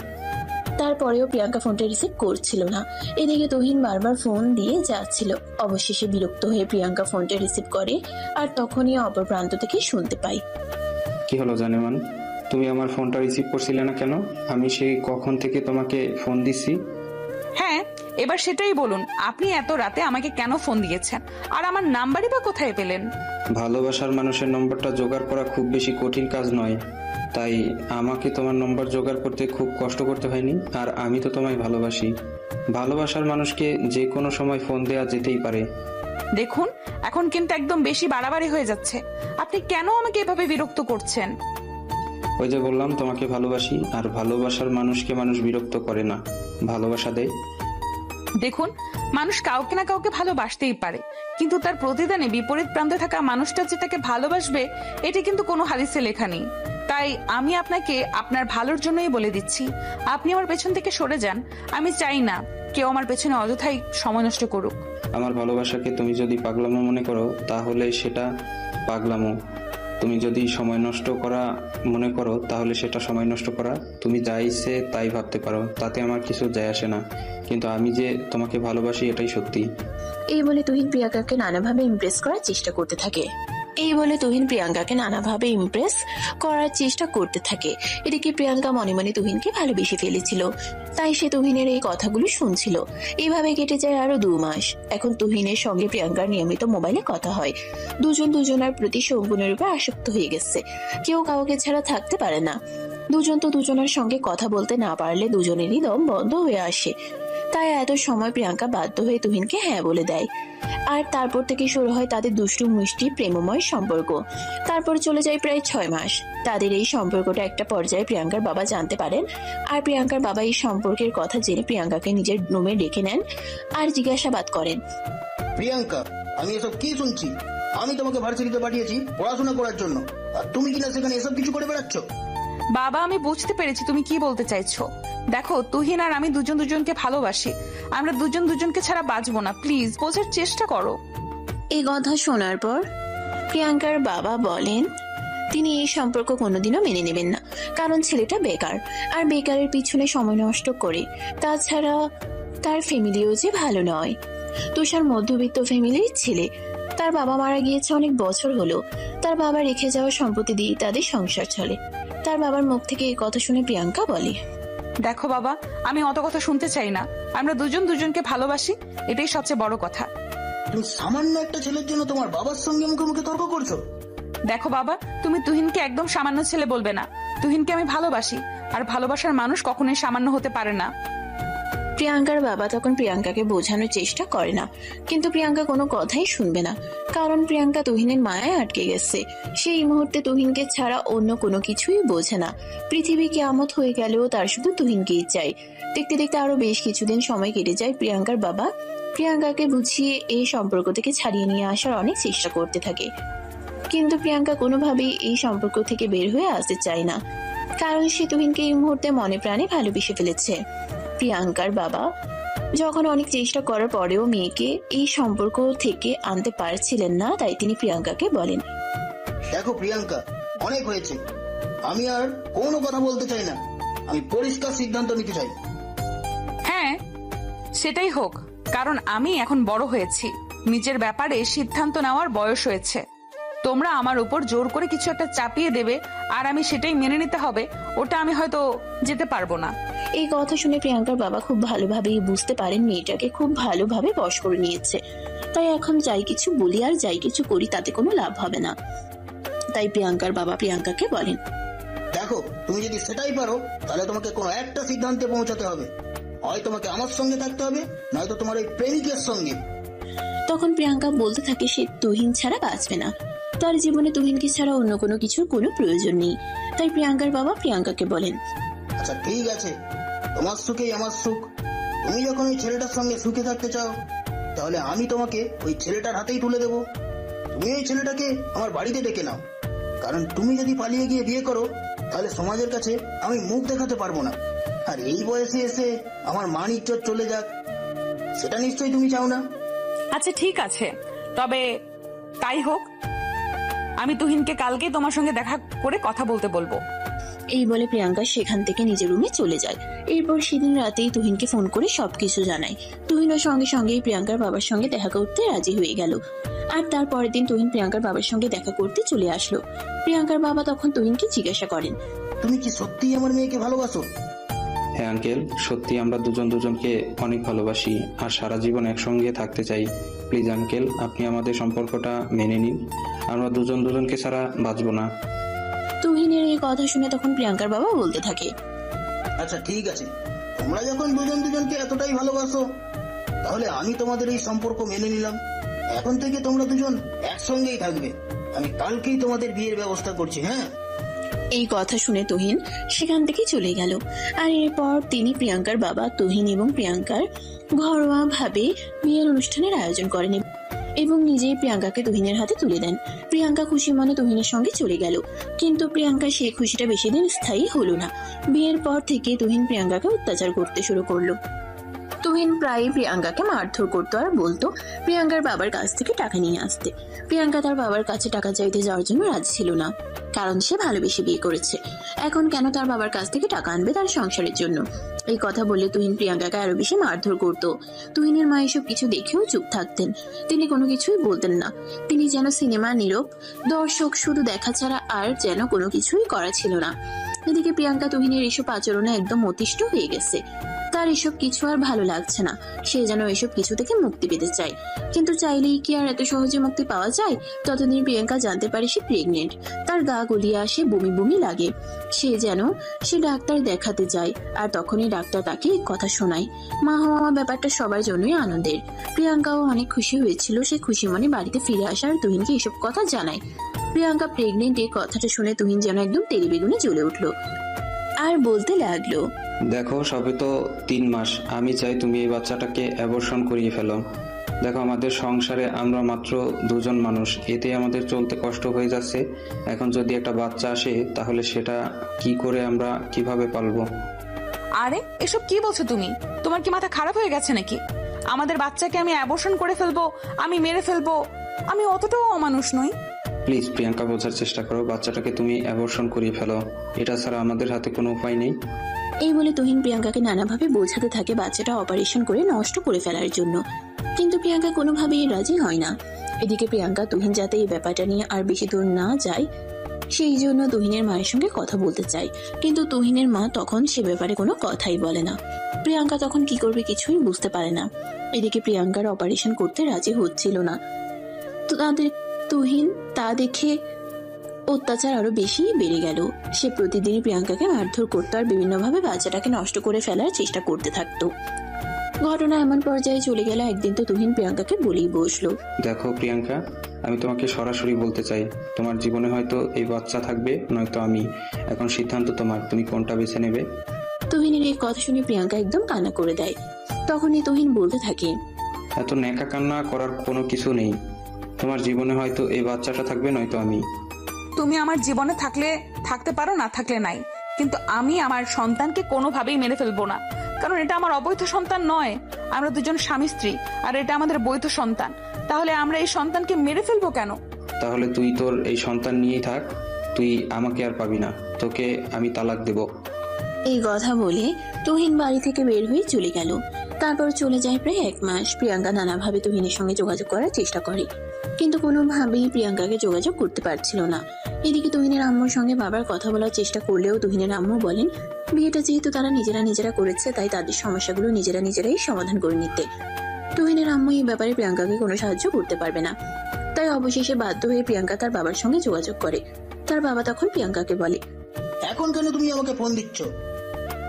তারপরেও প্রিয়াঙ্কা ফোনটা রিসিভ করছিল না। এদিকে তুহিন বারবার ফোন দিয়ে যাচ্ছিল। অবশেষে বিরক্ত হয়ে প্রিয়াঙ্কা ফোনটা রিসিভ করে আর তখনই অপর প্রান্ত থেকে শুনতে পাই, কি হলো জানেমান, তুমি আমার ফোনটা রিসিভ করছিলে না কেন? আমি সেই কখন থেকে তোমাকে ফোন দিচ্ছি। হ্যাঁ, এবার সেটাই বলুন, আপনি এত রাতে আমাকে কেন ফোন দিয়েছেন আর আমার নাম্বারই বা কোথায় পেলেন? ভালোবাসার মানুষের নম্বরটা জোগাড় করা খুব বেশি কঠিন কাজ নয়, তাই আমাকে তোমার নম্বর জোগাড় করতে খুব কষ্ট করতে হয়নি। আর আমি তো তোমায় ভালোবাসি। ভালোবাসার মানুষকে যে কোনো সময় ফোন দেওয়া যেতেই পারে। দেখুন, এখন কিন্তু একদম বেশি বাড়াবাড়ি হয়ে যাচ্ছে। আপনি কেন আমাকে এভাবে বিরক্ত করছেন? ওই যে বললাম তোমাকে ভালোবাসি, আর ভালোবাসার মানুষকে মানুষ বিরক্ত করে না, ভালোবাসা দেয়। দেখুন, মানুষ কাউকে না কাউকে ভালোবাসতেই পারে, কিন্তু তার প্রতিদানে বিপরীত প্রান্তে থাকা মানুষটা যে তাকে ভালোবাসবে এটা কিন্তু কোনো হাদিসে লেখা নেই। তাই আমি আপনাকে আপনার ভালোর জন্যই বলে দিচ্ছি, আপনি আমার পেছন থেকে সরে যান। আমি চাই না কেউ আমার পেছনে অযথাই সময় নষ্ট করুক। আমার ভালোবাসাকে তুমি যদি পাগলামো মনে করো তাহলে সেটা পাগলামো, তুমি যদি সময় নষ্ট করা মনে করো তাহলে সেটা সময় নষ্ট করা। তুমি যা ইচ্ছে তাই ভাবতে পারো, তাতে আমার কিছু যায় আসে না, কিন্তু আমি যে তোমাকে ভালোবাসি এটাই সত্যি। এই বলে তুহিন প্রিয়াঙ্কাকে নানাভাবে ইমপ্রেস করার চেষ্টা করতে থাকে। এদিকে প্রিয়াঙ্কা মনে মনে তুহিনকে ভালোবেসে ফেলেছিল, তাই সে তুহিনের এই কথাগুলো শুনছিল। এইভাবে কেটে যায় আরো 2 মাস। এখন তুহিনের সঙ্গে প্রিয়াঙ্কার নিয়মিত মোবাইলে কথা হয়। দুজন দুজনের প্রতি সম্পূর্ণরূপে আসক্ত হয়ে গেছে, কেউ কাউকে ছাড়া থাকতে পারে না। দুজন তো দুজনের সঙ্গে কথা বলতে না পারলে দুজনেরই দম বন্ধ হয়ে আসে। তাই এত সময় প্রিয়াঙ্কা বাধ্য হয়ে তুহিনকে হ্যাঁ বলে দেয়। আর তারপর থেকে শুরু হয় তাদের দুষ্টু মিষ্টি প্রেমময় সম্পর্ক। তারপর চলে যায় প্রায় 6 মাস। তাদের এই সম্পর্কটা একটা পর্যায়ে প্রিয়াঙ্কার বাবা জানতে পারেন। আর প্রিয়াঙ্কার বাবা এই সম্পর্কের কথা জেনে প্রিয়াঙ্কাকে নিজের রুমে ডেকে নেন আর জিজ্ঞাসাবাদ করেন। প্রিয়াঙ্কা, আমি এসব কি শুনছি? আমি তোমাকে ভার্সিটিতে পাঠিয়েছি পড়াশোনা করার জন্য, আর তুমি কিনা সেখানে এসব কিছু করে বেড়াচ্ছ। বাবা, আমি বুঝতে পেরেছি তুমি কি বলতে চাইছো। দেখো, তুহিন আর আমি দুজন দুজনকে ভালোবাসি। আমরা দুজন দুজনকে ছাড়া বাঁচবো না। প্লিজ বোঝার চেষ্টা করো। এই কথা শোনার পর প্রিয়াঙ্কার বাবা বলেন তিনি এই সম্পর্ক কোনোদিনও মেনে নেবেন না, কারণ ছেলেটা বেকার, আর বেকারের পিছনে সময় নষ্ট করে। তাছাড়া তার ফ্যামিলিও যে ভালো নয়। তুষার মধ্যবিত্ত ফ্যামিলির ছেলে, তার বাবা মারা গিয়েছে অনেক বছর হলো। তার বাবা রেখে যাওয়া সম্পত্তি দিয়ে তাদের সংসার চলে। তার বাবার মুখ থেকে এই কথা শুনে প্রিয়াঙ্কা বলে, দেখো বাবা, আমি অত কথা শুনতে চাই না। আমরা দুজন দুজনকে ভালোবাসি, এটাই সবচেয়ে বড় কথা। তুমি সামান্য একটা ছেলের জন্য তোমার বাবার সঙ্গে মুখে মুখে তর্ক করছো। দেখো বাবা, তুমি তুহিনকে একদম সামান্য ছেলে বলবে না। তুহিনকে আমি ভালোবাসি, আর ভালোবাসার মানুষ কখনোই সামান্য হতে পারে না। প্রিয়াঙ্কার বাবা তখন প্রিয়াঙ্কাকে বোঝানোর চেষ্টা করে না, কিন্তু প্রিয়াঙ্কা কোনো কথাই শুনবে না, কারণ প্রিয়াঙ্কা তুহিনের মায়ায় আটকে গেছে। সেই মুহূর্তে তুহিনকে ছাড়া অন্য কোনো কিছুই বোঝে না। পৃথিবী কিয়ামত হয়ে গেলেও তার শুধু তুহিনকেই চাই। দেখতে দেখতে আরো বেশ কিছুদিন সময় কেটে যায়। প্রিয়াঙ্কার বাবা প্রিয়াঙ্কাকে বুঝিয়ে এই সম্পর্ক থেকে ছাড়িয়ে নিয়ে আসার অনেক চেষ্টা করতে থাকে, কিন্তু প্রিয়াঙ্কা কোনোভাবেই এই সম্পর্ক থেকে বের হয়ে আসতে চায় না, কারণ সে তুহিনকে এই মুহূর্তে মনে প্রাণে ভালোবেসে ফেলেছে। প্রিয়াঙ্কার বাবা যখন অনেক চেষ্টা করার পরেও মেয়েকে এই সম্পর্ক থেকে আনতে পারছিলেন না, তাই তিনি প্রিয়াঙ্কাকে বলেন, দেখো প্রিয়াঙ্কা, অনেক হয়েছে। আমি আর কোনো কথা বলতে চাই না। আমি পরিষ্কার সিদ্ধান্ত নিতে চাই। হ্যাঁ, সেটাই হোক, কারণ আমি এখন বড় হয়েছি। নিজের ব্যাপারে সিদ্ধান্ত নেওয়ার বয়স হয়েছে। তোমরা আমার উপর জোর করে কিছু একটা চাপিয়ে দেবে আর আমি সেটাই মেনে নিতে হবে, ওটা আমি হয়তো যেতে পারবো না। এই কথা শুনে প্রিয়াঙ্কার বাবা খুব ভালোভাবেই বুঝতে পারেন মেয়েটাকে খুব ভালোভাবে বশ করে নিয়েছে। তাই এখন যাই কিছু বলি আর যাই কিছু করি তাতে কোনো লাভ হবে না। তাই প্রিয়াঙ্কার বাবা প্রিয়াঙ্কাকে বলেন, দেখো, তুমি যদি সেটাই পারো তাহলে তোমাকে কোনো একটা সিদ্ধান্তে পৌঁছাতে হবে। হয় তোমাকে আমার সঙ্গে থাকতে হবে, নয়তো তোমার ওই প্রেমিকের সঙ্গে। তখন প্রিয়াঙ্কা বলতে থাকে সে তুহিন ছাড়া বাঁচবে না, তার জীবনে তুহিনকে ছাড়া অন্য কোনো কিছুর কোনো প্রয়োজন নেই। তাই প্রিয়াঙ্কার বাবা প্রিয়াঙ্কাকে বলেন, আচ্ছা ঠিক আছে, তোমার সুখেই আমার সুখ। তুমি যখন ওই ছেলেটার সঙ্গে সুখে থাকতে চাও, তাহলে আমি তোমাকে ওই ছেলেটার হাতেই তুলে দেবো। তুমি ওই ছেলেটাকে আমার বাড়িতে ডেকে নাও, কারণ তুমি যদি পালিয়ে গিয়ে বিয়ে করো তাহলে সমাজের কাছে আমি মুখ দেখাতে পারবো না। আর এই বয়সে এসে আমার মান ইজ্জত চলে যাক, সেটা নিশ্চয়ই তুমি চাও না। আচ্ছা ঠিক আছে, তবে তাই হোক। আমি তুহিনকে কালকেই তোমার সঙ্গে দেখা করে কথা বলতে বলবো। এই বলে প্রিয়াঙ্কা সেখান থেকে নিজের রুমে চলে যায়। এরপর সেদিন রাতেই তুহিনকে ফোন করে সবকিছু জানায়। তুহিনও সঙ্গে সঙ্গেই প্রিয়াঙ্কার বাবার সঙ্গে দেখা করতে রাজি হয়ে গেল। আর তার পরের দিন তুহিন প্রিয়াঙ্কার বাবার সঙ্গে দেখা করতে চলে আসলো। প্রিয়াঙ্কার বাবা তখন তুহিনকে জিজ্ঞাসা করেন, তুমি কি সত্যিই আমার মেয়েকে ভালোবাসো? হ্যাঁ আঙ্কেল, সত্যি আমরা দুজন দুজনকে অনেক ভালোবাসি আর সারা জীবন একসঙ্গে থাকতে চাই। প্লিজ আঙ্কেল, আপনি আমাদের সম্পর্কটা মেনে নিন। আমরা দুজন দুজনকে ছাড়া বাঁচবো না। তুহিনের এই কথা শুনে তখন প্রিয়াঙ্কার বাবা বলতে থাকে, আচ্ছা ঠিক আছে, তোমরা যখন দুজন দুজনকে এতটাই ভালোবাসো তাহলে আমি তোমাদের এই সম্পর্ক মেনে নিলাম। এখন থেকে তোমরা দুজন একসঙ্গেই থাকবে। আমি কালকেই তোমাদের বিয়ের ব্যবস্থা করছি। হ্যাঁ, এই কথা শুনে তুহিন সেখান থেকে চলে গেল। আর এরপর তিনি প্রিয়াঙ্কার বাবা তুহিন এবং প্রিয়াঙ্কার ঘরোয়া ভাবে বিয়ের অনুষ্ঠানের আয়োজন করেন এবং নিজেই প্রিয়াঙ্কাকে তুহিনের হাতে তুলে দেন। প্রিয়াঙ্কা খুশি মনে তুহিনের সঙ্গে চলে গেল, কিন্তু প্রিয়াঙ্কা সেই খুশিটা বেশি দিন স্থায়ী হলো না। বিয়ের পর থেকে তুহিন প্রিয়াঙ্কাকে অত্যাচার করতে শুরু করলো। তুহিন প্রায়ই প্রিয়াঙ্কাকে মারধর করতো আর বলতো প্রিয়াঙ্কার বাবার কাছ থেকে টাকা নিয়ে আসতে। প্রিয়াঙ্কা তার বাবার কাছে টাকা চাইতে যাওয়ার জন্য রাজি ছিল না, কারণ সে ভালোবেসে বিয়ে করেছে। এখন কেন তার বাবার কাছ থেকে টাকা আনবে তার সংসারের জন্য? এই কথা বলে তুহিন প্রিয়াঙ্কাকে আরো বেশি মারধর করতো। তুহিনের মা এসব কিছু দেখেও চুপ থাকতেন, তিনি কোনো কিছুই বলতেন না। তিনি যেন সিনেমা নীরব দর্শক, শুধু দেখা ছাড়া আর যেন কোনো কিছুই করা ছিল না। এদিকে প্রিয়াঙ্কা তুহিনের এসব আচরণে একদম অতিষ্ঠ হয়ে গেছে। তার এসব কিছু আর ভালো লাগছে না, সে যেন এসব কিছু থেকে মুক্তি পেতে চায়। কিন্তু চাইলেই কি আর এত সহজে মুক্তি পাওয়া যায়? ততদিন প্রিয়াঙ্কা জানতে পারে সে প্রেগনেন্ট। তার গা গুলিয়ে আসে, বমি বমি লাগে। সে ডাক্তার দেখাতে যায়, আর তখনই ডাক্তার তাকে এক কথা শোনায়। মা হওয়া ব্যাপারটা সবার জন্যই আনন্দের। প্রিয়াঙ্কাও অনেক খুশি হয়েছিল। সে খুশি মনে বাড়িতে ফিরে আসে আর তুহিনকে এসব কথা জানায়। প্রিয়াঙ্কা প্রেগনেন্ট এই কথাটা শুনে তুহিন যেন একদম তেলে বেগুনে জ্বলে উঠলো আর বলতে লাগলো, দেখো সবে তো 3 মাস, আমি চাই তুমি এই বাচ্চাটাকে অ্যাবর্শন করিয়ে ফেলো। দেখো আমাদের সংসারে আমরা মাত্র 2 জন মানুষ, এতে আমাদের চলতে কষ্ট হয়ে যাচ্ছে। এখন যদি একটা বাচ্চা আসে তাহলে সেটা কি করে আমরা কিভাবে পালবো? আরে এসব কি বলছো তুমি? তোমার কি মাথা খারাপ হয়ে গেছে নাকি? আমাদের বাচ্চাকে আমি অ্যাবর্শন করে ফেলবো, আমি মেরে ফেলবো? আমি অতটাও অমানুষ নই। প্লিজ প্রিয়াঙ্কা, বোঝার চেষ্টা করো। বাচ্চাটাকে তুমি অ্যাবর্শন করিয়ে ফেলো, এটা ছাড়া আমাদের হাতে কোনো উপায় নেই। এই বলে তুহিন প্রিয়াঙ্কাকে নানাভাবে বোঝাতে থাকে বাচ্চাটা অপারেশন করে নষ্ট করে ফেলার জন্য, কিন্তু প্রিয়াঙ্কা কোনোভাবেই রাজি হয় না। এদিকে প্রিয়াঙ্কা তুহিন যাতে এই ব্যাপারটা নিয়ে আর বেশি দূর না যায় সেই জন্য তুহিনের মায়ের সঙ্গে কথা বলতে চায়, কিন্তু তুহিনের মা তখন সে ব্যাপারে কোনো কথাই বলে না। প্রিয়াঙ্কা তখন কি করবে কিছুই বুঝতে পারে না। এদিকে প্রিয়াঙ্কার অপারেশন করতে রাজি হচ্ছিল না, তো তুহিন তা দেখে অত্যাচার আরো বেশি বেড়ে গেল। সে প্রতিদিনই প্রিয়াঙ্কাকে মারধর করতো আর বিভিন্নভাবে বাচ্চাটাকে নষ্ট করে ফেলার চেষ্টা করতে থাকতো। ঘটনা এমন পর্যায়ে চলে গেল, একদিন তো তুহিন প্রিয়াঙ্কাকে বলেই বসলো, দেখো প্রিয়াঙ্কা, আমি তোমাকে সরাসরি বলতে চাই, তোমার জীবনে হয়তো এই বাচ্চা থাকবে, নয়তো আমি। এখন সিদ্ধান্ত তোমার, তুমি কোনটা বেছে নেবে। তুহিনের এই কথা শুনে প্রিয়াঙ্কা একদম কান্না করে দেয়। তখনই তুহিন বলতে থাকে, এত ন্যাকা কান্না করার কোনো কিছু নেই। তোমার জীবনে হয়তো এই বাচ্চাটা থাকবে, নয়তো আমি। তুমি আমার জীবনে থাকলে থাকতে পারো, না থাকলে নাই, কিন্তু আমি আমার সন্তানকে কোনোভাবেই মেরে ফেলবো না, কারণ এটা আমার অবৈধ সন্তান নয়। আমরা দুজন স্বামী স্ত্রী, আর এটা আমাদের বৈধ সন্তান। তাহলে আমরা এই সন্তানকে মেরে ফেলবো কেন? তাহলে তুই তোর এই সন্তান নিয়েই থাক, তুই আমাকে আর পাবি না, তোকে আমি তালাক দেব। এই কথা বলে তুহিন বাড়ি থেকে বের হয়ে চলে গেল। তারপর চলে যায় প্রায় 1 মাস। প্রিয়াঙ্কা নানাভাবে তুহিনের সঙ্গে যোগাযোগ করার চেষ্টা করে, কিন্তু কোনোভাবেই প্রিয়াঙ্কাকে যোগাযোগ করতে পারছিল না। এদিকে তুহিনের আম্মুর সঙ্গে বাবার কথা বলার চেষ্টা করলেও তুহিনের আম্মু বলেন বিয়েটা যেহেতু তারা নিজেরা করেছে, তাই তাদের সমস্যাগুলো নিজেরাই সমাধান করে নিতে। তুহিনের আম্মু এই ব্যাপারে প্রিয়াঙ্কাকে কোনো সাহায্য করতে পারবে না, তাই অবশেষে বাধ্য হয়ে প্রিয়াঙ্কা তার বাবার সঙ্গে যোগাযোগ করে। তার বাবা তখন প্রিয়াঙ্কাকে বলে, এখন কেন তুমি আমাকে ফোন দিচ্ছ?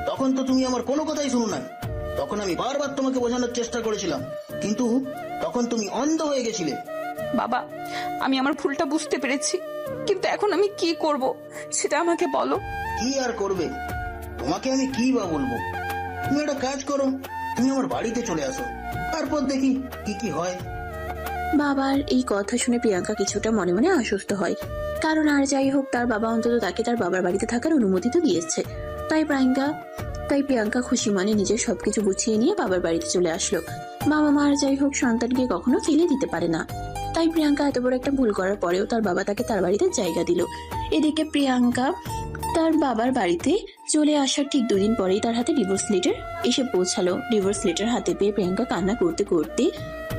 তখন তো তুমি আমার কোনো কথাই শুনো না। তখন আমি বারবার তোমাকে বোঝানোর চেষ্টা করেছিলাম, কিন্তু তখন তুমি অন্ধ হয়ে গেছিলে। বাবা, আমি আমার ভুলটা বুঝতে পেরেছি, কিন্তু এখন আমি কি করব সেটা আমাকে বলো। কি আর করবে? তোমাকে আমি কি বা বলবো? তুমি একটা কাজ করো, তুমি আমার বাড়িতে চলে আসো, তারপর দেখি কি হয়। বাবার এই কথা শুনে প্রিয়াঙ্কা কিছুটা মনে মনে আশ্বস্ত হয়, কারণ আর যাই হোক তার বাবা অন্তত তাকে তার বাবার বাড়িতে থাকার অনুমতি তো দিয়েছে। তাই প্রিয়াঙ্কা খুশি মনে নিজের সবকিছু গুছিয়ে নিয়ে বাবার বাড়িতে চলে আসলো। বাবা মা আর যাই হোক সন্তানকে কখনো ফেলে দিতে পারে না, তাই প্রিয়াঙ্কা এত বড় একটা ভুল করার পরেও তার বাবা তাকে তার বাড়িতে জায়গা দিল। এদিকে প্রিয়াঙ্কা তার বাবার বাড়িতে চলে আসার ঠিক 2 দিন পরেই তার হাতে ডিভোর্স লেটার এসে পৌঁছালো। ডিভোর্স লেটার হাতে পেয়ে প্রিয়াঙ্কা কান্না করতে করতে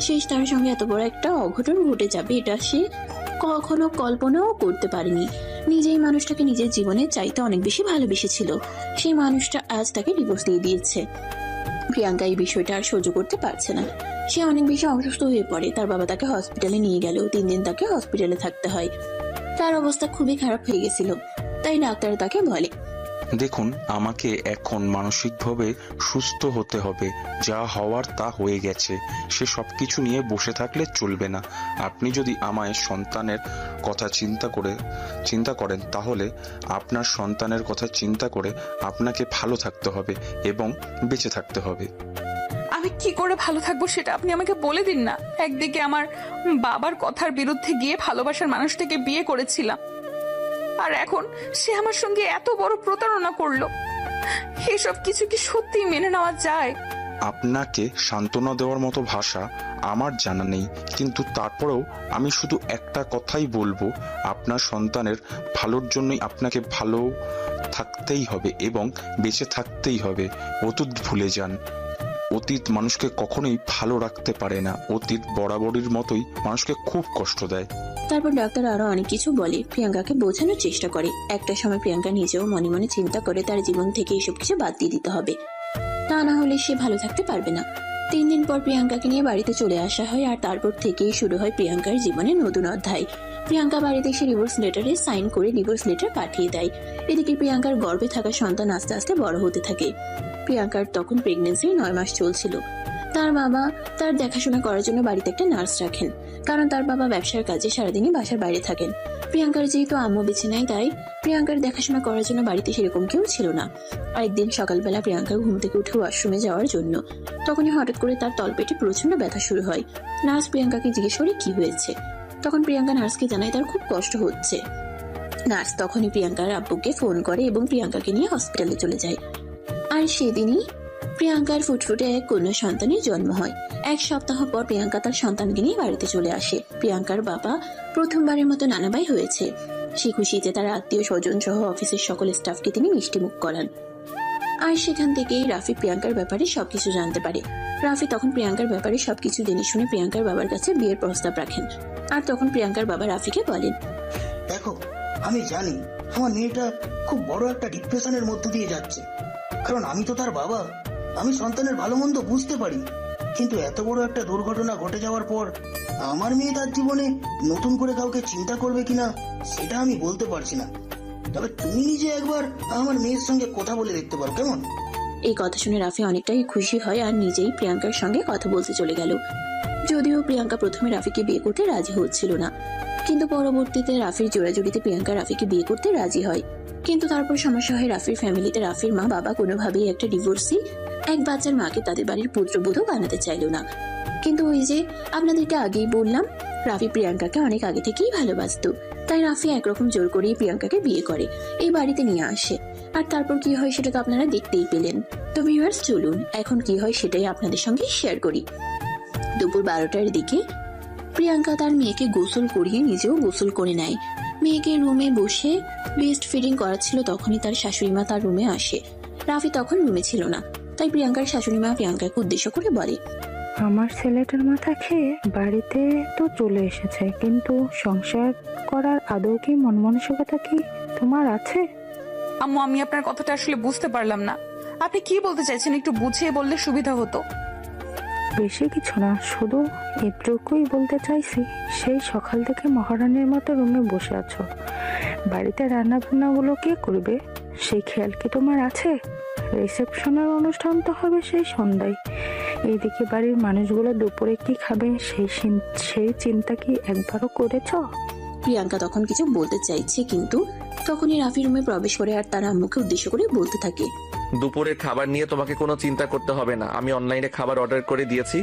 শেষ তার সঙ্গে এত বড় একটা অঘটন ঘটে যাবে এটা সে কখনো কল্পনাও করতে পারেনি। নিজেই মানুষটাকে নিজের জীবনে চাইতে অনেক বেশি ভালোবেসেছিল, সেই মানুষটা আজ তাকে ডিভোর্স দিয়ে দিয়েছে। প্রিয়াঙ্কা এই বিষয়টা আর সহ্য করতে পারছে না, সে অনেক বেশি অসুস্থ হয়ে পড়ে। তার বাবা তাকে হসপিটালে নিয়ে গেল, 3 দিন তাকে হসপিটালে থাকতে হয়। তার অবস্থা খুবই খারাপ হয়ে গেছিল, তাই ডাক্তার তাকে বলে, দেখুন, আমাকে এখন মানসিকভাবে সুস্থ হতে হবে। যা হওয়ার তা হয়ে গেছে, সে সবকিছু নিয়ে বসে থাকলে চলবে না। আপনি যদি আমায় সন্তানের কথা চিন্তা করেন, তাহলে আপনার সন্তানের কথা চিন্তা করে আপনাকে ভালো থাকতে হবে এবং বেঁচে থাকতে হবে। আমি কি করে ভালো থাকবো সেটা আপনি আমাকে বলে দিন না। একদিকে আমার বাবার কথার বিরুদ্ধে গিয়ে ভালোবাসার মানুষটাকে বিয়ে করেছিলাম, আর এখন সে আমার সঙ্গে এত বড় প্রতারণা করলো। এসব কিছু কি সত্যি মেনে নেওয়া যায়? আপনাকে সান্ত্বনা দেওয়ার মতো ভাষা আমার জানা নেই, কিন্তু তারপরেও আমি শুধু একটা কথাই বলবো, আপনার সন্তানের ভালোর জন্যই আপনাকে ভালো থাকতেই হবে এবং বেঁচে থাকতেই হবে। অতীত ভুলে যান। অতীত মানুষকে কখনোই ভালো রাখতে পারে না। অতীত বরাবরের মতোই মানুষকে খুব কষ্ট দেয়। তারপর ডাক্তার আরো অনেক কিছু বলে, প্রিয়াঙ্কাকে বোঝানোর চেষ্টা করে। একটা সময় প্রিয়াঙ্কা নিজেও মনে মনে চিন্তা করে তার জীবন থেকে এসব কিছু বাদ দিয়ে দিতে হবে, তা না হলে সে ভালো থাকতে পারবে না। 3 দিন পর প্রিয়াঙ্কাকে নিয়ে বাড়িতে চলে আসা হয়, আর তারপর থেকেই শুরু হয় প্রিয়াঙ্কার জীবনে নতুন অধ্যায়। প্রিয়াঙ্কা বাড়িতে এসে ডিভোর্স লেটারে সাইন করে ডিভোর্স লেটার পাঠিয়ে দেয়। এদিকে প্রিয়াঙ্কার গর্ভে থাকা সন্তান আস্তে আস্তে বড় হতে থাকে। প্রিয়াঙ্কার তখন প্রেগনেন্সি 9 মাস চলছিল। তার বাবা তার দেখাশোনা করার জন্য বাড়িতে একটা নার্স রাখেন, কারণ তার বাবা ব্যবসার কাজে সারাদিনই বাসার বাইরে থাকেন। প্রিয়াঙ্কার যেহেতু আম্মু বেঁচে নাই, তাই প্রিয়াঙ্কার দেখাশোনা করার জন্য বাড়িতে সেরকম কেউ ছিল না। আরেকদিন সকালবেলা প্রিয়াঙ্কা ঘুম থেকে উঠে ওয়াশরুমে যাওয়ার জন্য, তখনই হঠাৎ করে তার তলপেটে প্রচন্ড ব্যথা শুরু হয়। নার্স প্রিয়াঙ্কাকে জিজ্ঞেস করে কি হয়েছে। তখন প্রিয়াঙ্কা নার্সকে জানায় তার খুব কষ্ট হচ্ছে। নার্স তখনই প্রিয়াঙ্কার আব্বুকে ফোন করে এবং প্রিয়াঙ্কাকে নিয়ে হসপিটালে চলে যায়। আর সেদিনই প্রিয়াঙ্কার ফুটফুটে এক কন্যা সন্তানের জন্ম হয়। 1 সপ্তাহ পর প্রিয়াঙ্কা তার সন্তানকে নিয়ে বাড়িতে চলে আসে। প্রিয়াঙ্কার বাবা প্রথমবারের মতো নানাবাই হয়েছে। সে খুশিতে তার আত্মীয় স্বজন সহ অফিসের সকল স্টাফকে তিনি মিষ্টিমুখ করান। আর সেখান থেকেই রাফি প্রিয়াঙ্কার ব্যাপারে সবকিছু জানতে পারে। রাফি তখন প্রিয়াঙ্কার ব্যাপারে সবকিছু জেনে শুনে প্রিয়াঙ্কার বাবার কাছে বিয়ের প্রস্তাব রাখেন। আর তখন প্রিয়াঙ্কার বাবা রাফিকে বলেন, দেখো, আমি জানি আমার মেয়েটা খুব বড় একটা ডিপ্রেশনের মধ্যে দিয়ে যাচ্ছে, কারণ আমি তো তার বাবা। আমি সন্তানের ভালো মন্দ বুঝতে পারি, কিন্তু এত বড় একটা দুর্ঘটনা ঘটে যাওয়ার পর আমার মেয়ে তার জীবনে নতুন করে কাউকে চিন্তা করবে কিনা সেটা আমি বলতে পারছি না। তবে তুমি নিজে একবার আমার মেয়ের সঙ্গে কথা বলে দেখতে পারো, কেমন? এই কথা শুনে রাফি অনেকটাই খুশি হয় আর নিজেই প্রিয়াঙ্কার সঙ্গে কথা বলতে চলে গেল। যদিও প্রিয়াঙ্কা প্রথমে রাফিকে বিয়ে করতে রাজি হচ্ছিল না, কিন্তু পরবর্তীতে রাফির জোড়াজুড়িতে প্রিয়াঙ্কা রাফিকে বিয়ে করতে রাজি হয়। কিন্তু তারপর সমস্যা হয় রাফির ফ্যামিলিতে। রাফির মা বাবা কোনোভাবেই একটা ডিভোর্সি এক বাচ্চার মাকে তাদের বাড়ির পুত্রবধূ বানাতে চাইল না। কিন্তু ওই যে আপনাদেরকে আগেই বললাম, রাফি প্রিয়াঙ্কাকে অনেক আগে থেকেই ভালোবাসতো, তাই রাফি একরকম জোর করেই প্রিয়াঙ্কাকে বিয়ে করে এই বাড়িতে নিয়ে আসে। আর তারপর কি হয় সেটা তো আপনারা দেখতেই পেলেন। তো ভিউয়ার্স, চলুন এখন কি হয় সেটাই আপনাদের সঙ্গে শেয়ার করি। দুপুর 12টার দিকে প্রিয়াঙ্কা তার মেয়েকে গোসল করিয়ে নিজেও গোসল করে নেয়। মেয়েকে রুমে বসে বেস্ট ফিডিং করাচ্ছিল, তখনই তার শাশুড়ি মা তার রুমে আসে। রাফি তখন রুমে ছিল না, তাই প্রিয়াঙ্কার শাশুড়ি মা প্রিয়াঙ্কাকে উদ্দেশ্য করে বলে, আমার ছেলেটার মাথা খেয়ে বাড়িতে তো চলে এসেছে, কিন্তু সংসার করার আদৌ কি মন মানসিকতা কি তোমার আছে? আম্মু, আমি আপনার কথাটা আসলে বুঝতে পারলাম না। আপনি কি বলতে চাইছেন একটু বুঝিয়ে বললে সুবিধা হতো। বেশি কিছু না, শুধু এটুকুই বলতে চাইছি, সেই সকাল থেকে মহারানীর মতো রুমে বসে আছো, বাড়িতে রান্না বান্নাগুলো কে করবে সেই খেয়াল কি তোমার আছে? রিসেপশনের অনুষ্ঠান তো হবে সেই সন্ধ্যায়, এইদিকে বাড়ির মানুষগুলো দুপুরে কি খাবে সেই চিন্তা কি একবারও করেছো? প্রিয়াঙ্কা তখন কিছু বলতে চাইছে, কিন্তু তখনই রাফি রুমে প্রবেশ করে আর তার আম্মুকে উদ্দেশ্য করে বলতে থাকে, দুপুরের খাবার নিয়ে তোমাকে কোনো চিন্তা করতে হবে না। আমি অনলাইনে খাবার অর্ডার করে দিয়েছি,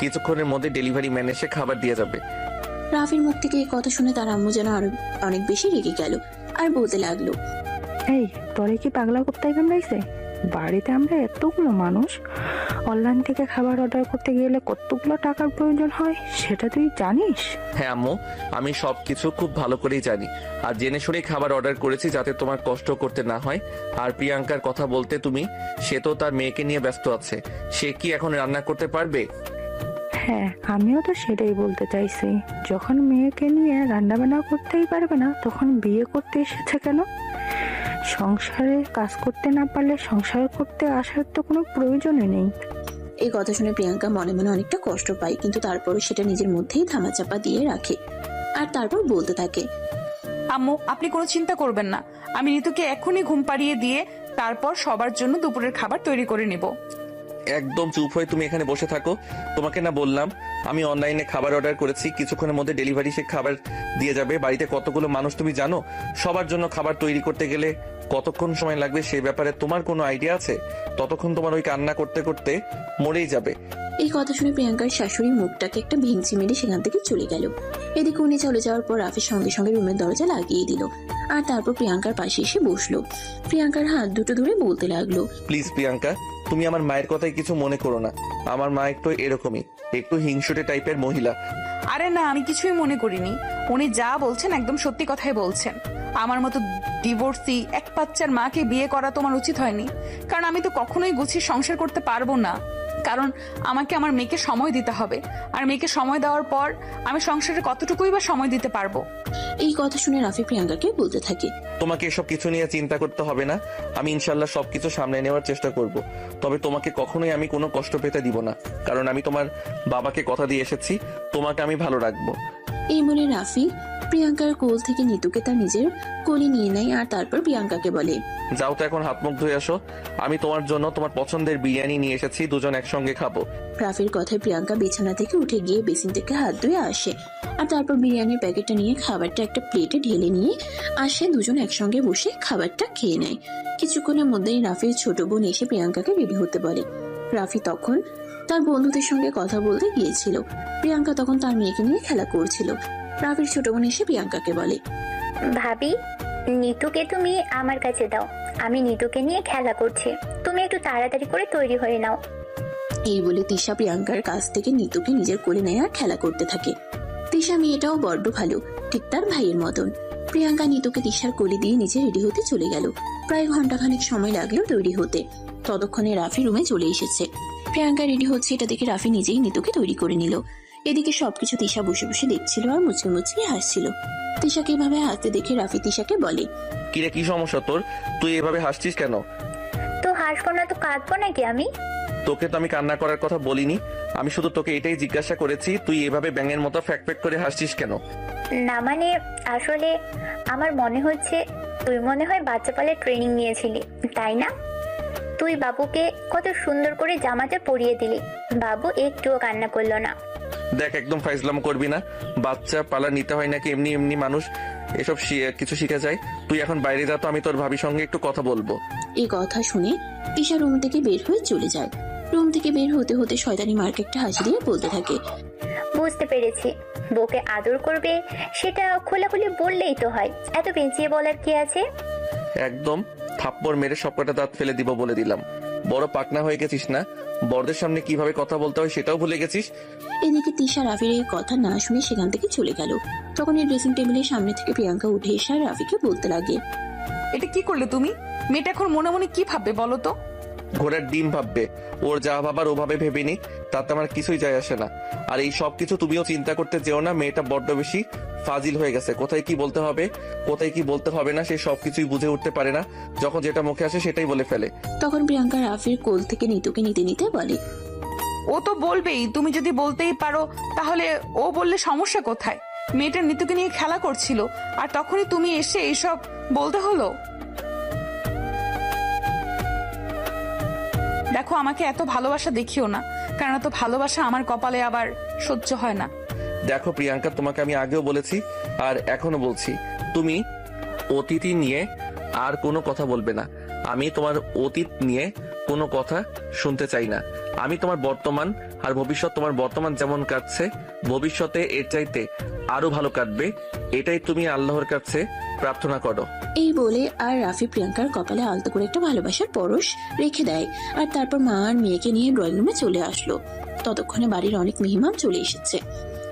কিছুক্ষণের মধ্যে ডেলিভারি ম্যান এসে খাবার দিয়ে যাবে। রাফির মুখ থেকে এই কথা শুনে তার আম্মু যেন আরো অনেক বেশি রেগে গেল আর বলতে লাগলো, এই তোরে কি পাগলা কুত্তায় কামড়াইছে? বাড়িতে আমরা এতগুলো মানুষ, অনলাইন থেকে খাবার অর্ডার করতে গেলে কতগুলো টাকার প্রয়োজন হয় সেটা তুই জানিস? হ্যাঁ আম্মু, আমি সবকিছু খুব ভালো করেই জানি, আর জেনে শুনেই খাবার অর্ডার করেছি যাতে তোমার কষ্ট করতে না হয়। আর প্রিয়াঙ্কার কথা বলতে তুমি, সে তো তার মেয়েকে নিয়ে ব্যস্ত আছে, সে কি এখন রান্না করতে পারবে? হ্যাঁ, আমিও তো সেটাই বলতে চাইছি, যখন মেয়েকে নিয়ে রান্না বান্না করতেই পারবে না তখন বিয়ে করতে এসেছে কেন? সংসারে কাজ করতে না পারলে সংসার করতে আসার তো কোনো প্রয়োজনই নেই। এই কথা শুনে প্রিয়াঙ্কা মনে মনে অনেকটা কষ্ট পায়, কিন্তু তারপরও সেটা নিজের মধ্যেই ধামাচাপা দিয়ে রাখে। আর তারপর বলতে থাকে, আম্মু, আপনি কোনো চিন্তা করবেন না, আমি ঋতুকে এখনই ঘুম পাড়িয়ে দিয়ে তারপর সবার জন্য দুপুরের খাবার তৈরি করে নেব। একদম চুপ হয়ে তুমি এখানে বসে থাকো। তোমাকে না বললাম আমি অনলাইনে খাবার অর্ডার করেছি, কিছুক্ষণের মধ্যে ডেলিভারি সে খাবার দিয়ে যাবে। বাড়িতে কতগুলো মানুষ তুমি জানো? সবার জন্য খাবার তৈরি করতে গেলে কতক্ষণ সময় লাগবে সেই ব্যাপারে তোমার কোনো আইডিয়া আছে? ততক্ষণ তোমার ওই কান্না করতে করতে মরেই যাবে। এই কথা শুনে প্রিয়াঙ্কার শাশুড়ি মুখটাকে একটা ভেঙচি মেরে সেখান থেকে চলে গেল। এদিকে উনি চলে যাওয়ার পর রাফির সঙ্গে সঙ্গে রুমের দরজা লাগিয়ে দিল, আর তারপর প্রিয়াঙ্কার পাশে এসে বসলো। প্রিয়াঙ্কার হাত দুটো ধরে বলতে লাগলো, প্লিজ প্রিয়াঙ্কা, তুমি আমার মায়ের কথাই কিছু মনে করো না। আমার মা একটু এরকমই, একটু হিংসুটে টাইপের মহিলা। আরে না, আমি কিছুই মনে করিনি। উনি যা বলছেন একদম সত্যি কথাই বলছেন। আমার মতো ডিভোর্সি এক বাচ্চার মাকে বিয়ে করা তোমার উচিত হয়নি, কারণ আমি তো কখনোই গুছিয়ে সংসার করতে পারবো না। কারণ আমাকে আমার মেয়েকে সময় দিতে হবে, আর মেয়েকে সময় দেওয়ার পর আমি সংসারে কতটুকুই বা সময় দিতে পারবো। এই কথা শুনে রাফি প্রিয়াঙ্কাকে বলতে থাকে, তোমাকে এসব কিছু নিয়ে চিন্তা করতে হবে না। আমি ইনশাল্লাহ সবকিছু সামনে নেওয়ার চেষ্টা করব। তবে তোমাকে কখনোই আমি কোনো কষ্ট পেতে দিব না, কারণ আমি তোমার বাবাকে কথা দিয়ে এসেছি তোমাকে আমি ভালো রাখবো। এই বলে রাফি প্রিয়াঙ্কার কোল থেকে নিতুকে তার নিজের কোলে নিয়ে নেয় আর তারপর প্রিয়াঙ্কাকে বলে, যাও তো এখন হাত মুখ ধুয়ে আসো, আমি তোমার জন্য তোমার পছন্দের বিরিয়ানি নিয়ে এসেছি, দুজন একসঙ্গে খাবো। রাফির কথায় প্রিয়াঙ্কা বিছানা থেকে উঠে গিয়ে বেসিন থেকে হাত ধুয়ে আসে আর তারপর বিরিয়ানির প্যাকেটটা নিয়ে খাবারটা একটা প্লেটে ঢেলে নিয়ে আসে। দুজন একসঙ্গে বসে খাবারটা খেয়ে নেয়। কিছুক্ষণের মধ্যেই রাফির ছোট বোন এসে প্রিয়াঙ্কাকে রেডি হতে বলে। রাফি তখন তার বন্ধুদের সঙ্গে কথা বলতে গিয়েছিল। প্রিয়াঙ্কা তখন তার মেয়েকে নিয়ে খেলা করছিল। রাফির ছোট বোন এসে প্রিয়াঙ্কাকে বলে, ভাবি, নিতুকে তুমি আমার কাছে দাও, আমি নিতুকে নিয়ে খেলা করছি, তুমি একটু তাড়াতাড়ি করে তৈরি হয়ে নাও। এই বলে তিশা প্রিয়াঙ্কার কাছ থেকে নিতুকে নিজের কোলে নেয় আর খেলা করতে থাকে। তিশা মেয়েটাও বড্ড ভালো, ঠিক তার ভাইয়ের মতন। প্রিয়াঙ্কা নিতুকে তিশার কোলে দিয়ে নিচে রেডি হতে চলে গেল। প্রায় ঘন্টাখানেক সময় লাগলো তৈরি হতে। ততক্ষণে রাফি রুমে চলে এসেছে। প্রিয়াঙ্কা রেডি হচ্ছে এটা দেখে রাফি নিজেই নিতুকে তৈরি করে নিল। এদিকে সবকিছু তিশা বসে বসে দেখছিল আর মুচকি মুচকি হাসছিল। তিশাকে এভাবে হাসতে দেখে রাফি তিশাকে বলে, কিরে, কি সমস্যা তোর? তুই এভাবে হাসছিস কেন? তো হাসবো না তো কাঁদবো নাকি আমি? তোকে তো আমি কান্না করার কথা বলিনি, আমি শুধু তোকে এটাই জিজ্ঞাসা করেছি তুই এভাবে ব্যাঙের মতো ফ্যাক ফ্যাক করে হাসছিস কেন? না মানে আসলে আমার মনে হচ্ছে তুই মনে হয় বাচ্চা পালে ট্রেনিং নিয়েছিলি, তাই না? তুই বাবুকে কত সুন্দর করে জামাটা পরিয়ে দিলি, বাবু একটুও কান্না করলো না। দেখ, একদম ফাইজলাম করবি না। বাচ্চা পালা নিতে হয় নাকি এমনি এমনি মানুষ এসব কিছু শিখে যায়। তুই এখন বাইরে যা তো, আমি তোর ভাবির সঙ্গে একটু কথা বলবো। এই কথা শুনে তিশা রুম থেকে বের হয়ে চলে যায়। রুম থেকে বের হতে হতে শয়তানি মার্কে একটা হাসি দিয়ে বলতে থাকে, বুঝতে পেরেছি, বউকে আদর করবে সেটা খোলাখুলি বললেই তো হয়, এত পেঁচিয়ে বলার কি আছে? একদম থাপ্পড় মেরে সবকটা দাঁত ফেলে দিব বলে দিলাম। বড় পাকনা হয়ে গেছিস না? বড়দের সামনে কিভাবে কথা বলতে হয় সেটাও ভুলে গেছিস। এদিকে তিশা রাফির এই কথা না শুনে সেখান থেকে চলে গেল। তখন এই ড্রেসিং টেবিলের সামনে থেকে প্রিয়াঙ্কা উঠে এসে আর রাফিকে বলতে লাগে, এটা কি করলে তুমি? মেয়েটা এখন মনে মনে কি ভাববে বলো তো? ঘোড়ার ডিম ভাববে, ওর যা ভাবার ওভাবে ভেবে নি, তাতে আমার কিছুই যায় আসে না। আর এই সব কিছু তুমিও চিন্তা করতে যেও না, মেয়েটা বড্ড বেশি ফাজিল হয়ে গেছে। কোথায় কি বলতে হবে কোথায় কি বলতে হবে না সে সবকিছুই বুঝে উঠতে পারে না, যখন যেটা মুখে আসে সেটাই বলে ফেলে। তখন প্রিয়াঙ্কা রাফির কোল থেকে নিতুকে নিতে নিতে বলে, ও তো বলবেই, তুমি যদি বলতেই পারো তাহলে ও বললে সমস্যা কোথায়? মেয়েটার নিতুকে নিয়ে খেলা করছিল আর তখনই তুমি এসে এইসব বলতে হলো। দেখো, আমাকে এত ভালোবাসা দেখিও না, কারণ এত ভালোবাসা আমার কপালে আবার সহ্য হয় না। দেখো প্রিয়াঙ্কা, তোমাকে আমি আগেও বলেছি আর এখনো বলছি, তুমি অতীত নিয়ে আর কোনো কথা বলবে না। আমি তোমার অতীত নিয়ে কোনো কথা শুনতে চাই না। আমি তোমার বর্তমান আর ভবিষ্যৎ, তোমার বর্তমান যেমন কাটছে ভবিষ্যতে এর চাইতে আরো ভালো কাটবে, এটাই তুমি আল্লাহর কাছে প্রার্থনা করো। এই বলে আর রাফি প্রিয়াঙ্কার কপালে আলতো করে একটা ভালোবাসার পরশ রেখে দেয়। আর তারপর মা আর মেয়েকে নিয়ে ড্রয়িং রুমে চলে আসলো। ততক্ষণে বাড়ির অনেক মেহমান চলে এসেছে।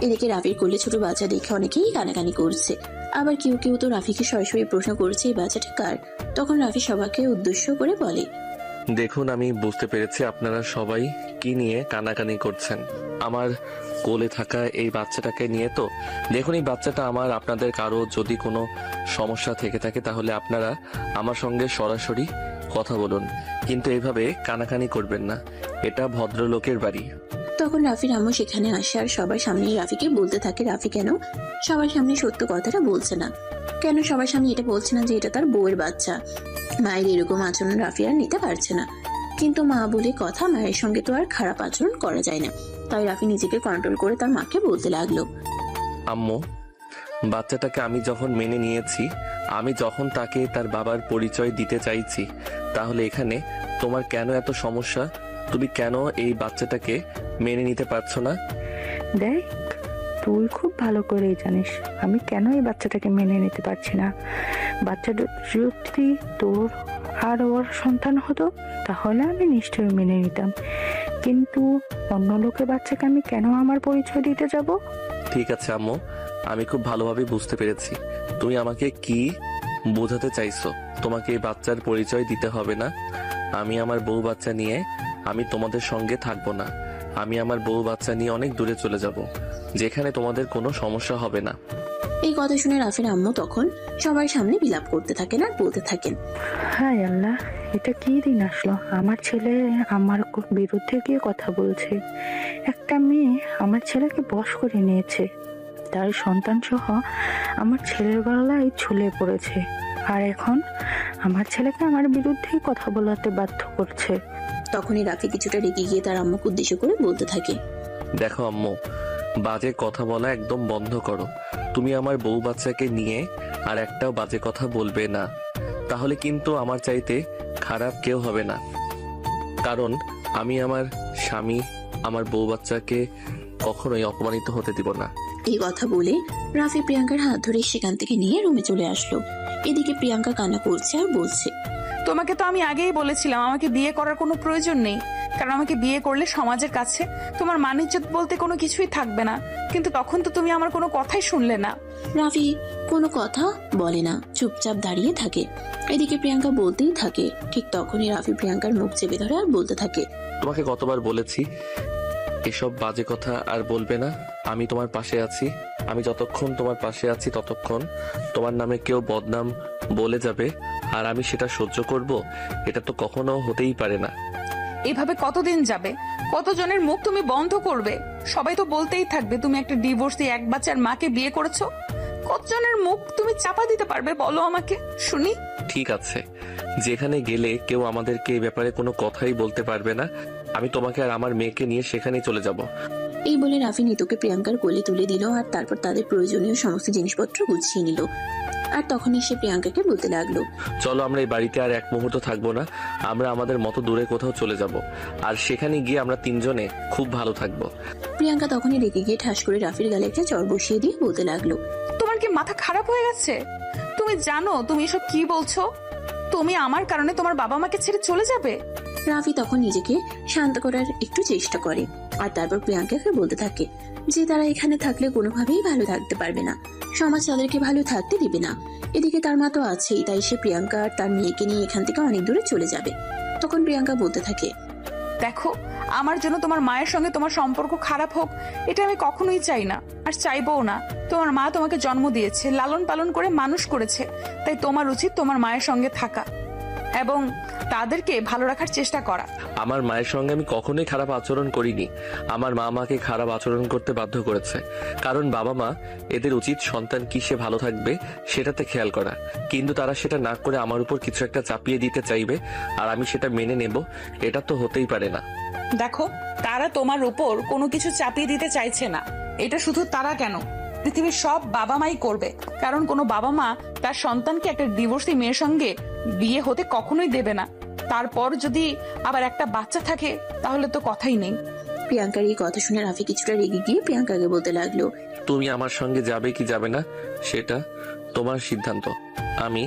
এদিকে রাফির কোলে ছোট বাচ্চা দেখে অনেকেই কানাকানি করছে। আবার কেউ কেউ তো রাফিকে সরাসরি প্রশ্ন করছে এই বাচ্চাটা কার। তখন রাফি সবাইকে উদ্দেশ্য করে বলে, দেখুন, আমি বুঝতে পেরেছি আপনারা সবাই কি নিয়ে কানাকানি করছেন। আমার কোলে থাকা এই বাচ্চাটাকে নিয়ে তো। দেখুন, এই বাচ্চাটা আমার। আপনাদের কারো যদি কোনো সমস্যা থেকে থাকে তাহলে আপনারা আমার সঙ্গে সরাসরি কথা বলুন, কিন্তু এইভাবে কানাকানি করবেন না। এটা ভদ্রলোকের বাড়ি। তখন রাফির আম্মু সেখানে আসে আর সবার সামনে রাফিকে বলতে থাকে রাফি কেন সবার সামনে সত্য কথাটা বলছে না, কেন সবার সামনে এটা বলছে না যে এটা তার বউয়ের বাচ্চা। মায়ের এরকম আচরণ রাফি আর নিতে পারছে না, কিন্তু মা বলে কথা, মায়ের সঙ্গে তো আর খারাপ আচরণ করা যায় না। তাই রাফি নিজেকে কন্ট্রোল করে তার মাকে বলতে লাগলো, আম্মু, বাচ্চাটাকে আমি যখন মেনে নিয়েছি, আমি যখন তাকে তার বাবার পরিচয় দিতে চাইছি, তাহলে এখানে তোমার কেন এত সমস্যা? তুমি কেন এই বাচ্চাটাকে মেনে নিতে পারছো না? দেখ, তুই খুব ভালো করেই জানিস আমি কেন এই বাচ্চাটাকে মেনে নিতে পারছি না। বাচ্চাটা যদি তোর আর ওর সন্তান হতো, তাহলে আমি নিশ্চয়ই মেনে নিতাম। কিন্তু অন্য লোকের বাচ্চাকে আমি কেন আমার পরিচয় দিতে যাব? ঠিক আছে আম্মু, আমি খুব ভালোভাবে বুঝতে পেরেছি তুমি আমাকে কি বোঝাতে চাইছো। তোমাকে এই বাচ্চার পরিচয় দিতে হবে না। আমি আমার বউ বাচ্চা নিয়ে আমি তোমাদের সঙ্গে থাকবো না। আমি আমার বউ বাচ্চা নিয়ে অনেক দূরে চলে যাব, যেখানে তোমাদের কোনো সমস্যা হবে না। এই কথা শুনে রাফির আম্মু তখন সবার সামনে বিলাপ করতে থাকেন আর বলতে থাকেন, হায় আল্লাহ, এটা কি দিন আসলো? আমার ছেলে আমার বিরুদ্ধে গিয়ে কথা বলছে। একটা মেয়ে আমার ছেলেকে বশ করে নিয়েছে, তার সন্তান সহ আমার ছেলের গলায় ঝুলে পড়েছে, আর এখন আমার ছেলেকে আমার বিরুদ্ধেই কথা বলাতে বাধ্য করছে। তখনই রাফি কিছুটা রেগে গিয়ে তার আম্মুকে উদ্দেশ্য করে বলতে থাকে, দেখো আম্মু, বাজে কথা বলা একদম বন্ধ করো। তুমি আমার বউ বাচ্চাকে নিয়ে আর একটাও বাজে কথা বলবে না, তাহলে কিন্তু আমার চাইতে খারাপ কেউ হবে না। কারণ আমি আমার স্বামী, আমার বউ বাচ্চাকে কখনোই অপমানিত হতে দিব না। এই কথা বলে রাফি প্রিয়াঙ্কার হাত ধরে সেখান থেকে নিয়ে রুমে চলে আসলো। এদিকে প্রিয়াঙ্কা কান্না করছে আর বলছে, তোমাকে তো আমি আগেই বলেছিলাম আমাকে বিয়ে করার কোনো প্রয়োজন নেই, কারণ আমাকে বিয়ে করলে সমাজের কাছে তোমার মান ইজ্জত বলতে কোনো কিছুই থাকবে না। কিন্তু তখন তো তুমি আমার কোনো কথাই শুনলে না। রাফি কোনো কথা বলে না, চুপচাপ দাঁড়িয়ে থাকে। এদিকে প্রিয়াঙ্কা বলতেই থাকে। ঠিক তখনই রাফি প্রিয়াঙ্কার মুখ চেপে ধরে আর বলতে থাকে, তোমাকে কতবার বলেছি এসব বাজে কথা আর বলবে না। আমি তোমার পাশে আছি। আমি যতক্ষণ তোমার পাশে আছি ততক্ষণ তোমার নামে কেউ বদনাম বলে যাবে, আর আমি সেটা সহ্য করব? এটা তো কখনো হতেই পারে না। এভাবে কতদিন যাবে? কতজনের মুখ তুমি বন্ধ করবে? সবাই তো বলতেই থাকবে তুমি একটা ডিভোর্সি এক বাচ্চার মাকে বিয়ে করেছো। কতজনের মুখ তুমি চাপা দিতে পারবে বলো আমাকে শুনি। ঠিক আছে, যেখানে গেলে কেউ আমাদেরকে এই ব্যাপারে কোনো কথাই বলতে পারবে না, আমি তোমাকে আর আমার মেয়েকে নিয়ে সেখানেই চলে যাব। এই বলে রাফি নিতুকে প্রিয়াঙ্কার কোলে তুলে দিল আর তারপর তাদের প্রয়োজনীয় সমস্ত জিনিসপত্র গুছিয়ে নিল। আর তখনই সে প্রিয়াঙ্কাকে বলতে লাগলো, চলো আমরা এই বাড়িতে আর এক মুহূর্ত থাকবো না। আমরা আমাদের মতো দূরে কোথাও চলে যাব, আর সেখানে গিয়ে আমরা তিনজনে খুব ভালো থাকবো। প্রিয়াঙ্কা তখনই রেগে গিয়ে ঠাস করে রাফির গালে একটা চড় বসিয়ে দিয়ে বলতে লাগলো, তোমার কি মাথা খারাপ হয়ে গেছে? তুমি জানো তুমি এসব কি বলছো? তুমি আমার কারণে তোমার বাবা মাকে ছেড়ে চলে যাবে? রাফি তখন নিজেকে শান্ত করার একটু চেষ্টা করে আর তারপর প্রিয়াঙ্কাকে বলতে থাকে যে তারা এখানে থাকলে কোনোভাবেই ভালো থাকতে পারবে না, সমাজ তাদেরকে ভালো থাকতে দিবে না। এদিকে তার মা তো আছেই, তাই সে প্রিয়াঙ্কা আর তার মেয়েকে নিয়ে এখান থেকে অনেক দূরে চলে যাবে। তখন প্রিয়াঙ্কা বলতে থাকে, দেখো, আমার জন্য তোমার মায়ের সঙ্গে তোমার সম্পর্ক খারাপ হোক এটা আমি কখনোই চাই না, আর চাইবও না। তোমার মা তোমাকে জন্ম দিয়েছে, লালন পালন করে মানুষ করেছে, তাই তোমার উচিত তোমার মায়ের সঙ্গে থাকা এবং তাদেরকে ভালো রাখার চেষ্টা করা। আমার মায়ের সঙ্গে আমি কখনোই খারাপ আচরণ করিনি। আমার মা আমাকে খারাপ আচরণ করতে বাধ্য করেছে, কারণ বাবা মা এদের উচিত সন্তান কিসে ভালো থাকবে সেটাতে খেয়াল করা। কিন্তু তারা সেটা না করে আমার উপর কিছু একটা চাপিয়ে দিতে চাইবে, আর আমি সেটা মেনে নেব? এটা তো হতেই পারে না। দেখো, তারা তোমার উপর কোনো কিছু চাপিয়ে দিতে চাইছে না। এটা শুধু তারা কেন, পৃথিবীর সব বাবা মাই করবে। কারণ কোনো বাবা মা তার সন্তানকে একটা ডিভোর্সি মেয়ের সঙ্গে বিয়ে হতে কখনোই দেবে না। তারপর যদি আবার একটা বাচ্চা থাকে তাহলে তো কথাই নেই। প্রিয়াঙ্কার এই কথা শুনে রাফি কিছুটা রেগে গিয়ে প্রিয়াঙ্কাকে বলতে লাগলো, তুমি আমার সঙ্গে যাবে কি যাবে না সেটা তোমার সিদ্ধান্ত। আমি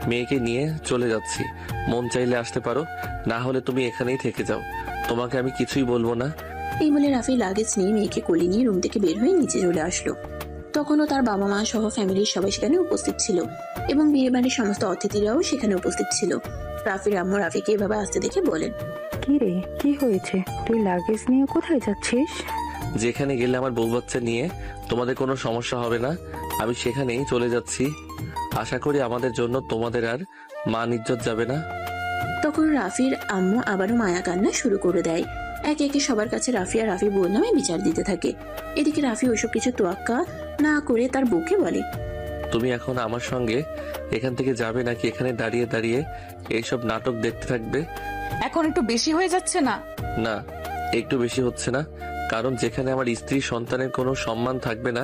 মেয়েকে নিয়ে চলে যাচ্ছি, মন চাইলে আসতে পারো, না হলে তুমি এখানেই থেকে যাও। তোমাকে আমি কিছুই বলবো না। এই বলে রাফি লাগেজ নিয়ে মেয়েকে কোলে নিয়ে রুম থেকে বের হয়ে নিচে চলে আসলো। তখনও তার বাবা মা সহ ফ্যামিলির সবাই সেখানে উপস্থিত ছিল এবং বিয়ে বাড়ির সমস্ত অতিথিরাও সেখানে উপস্থিত ছিল। রাফির আম্মু রাফিকে এভাবে আসতে দেখে বলেন, কি রে, কি হয়েছে? তুই লাগেজ নিয়ে কোথায় যাচ্ছিস? যেখানে গেলে আমার বউ বাচ্চা নিয়ে তোমাদের কোনো সমস্যা হবে না, আমি সেখানেই চলে যাচ্ছি। আশা করি আমাদের জন্য তোমাদের আর মান ইজ্জত যাবে না। তখন রাফির আম্মু আবারও মায়া কান্না শুরু করে দেয়। একে একে সবার কাছে রাফি আর রাফির বোন নামে বিচার দিতে থাকে। এদিকে রাফি ওইসব কিছু তোয়াক্কা না করে তার বউকে বলে, তুমি এখন আমার সঙ্গে এখান থেকে যাবে নাকি এখানে দাঁড়িয়ে দাঁড়িয়ে এইসব নাটক দেখতে থাকবে? এখন একটু বেশি হয়ে যাচ্ছে না? না, একটু বেশি হচ্ছে না। কারণ যেখানে আমার স্ত্রী সন্তানের কোনো সম্মান থাকবে না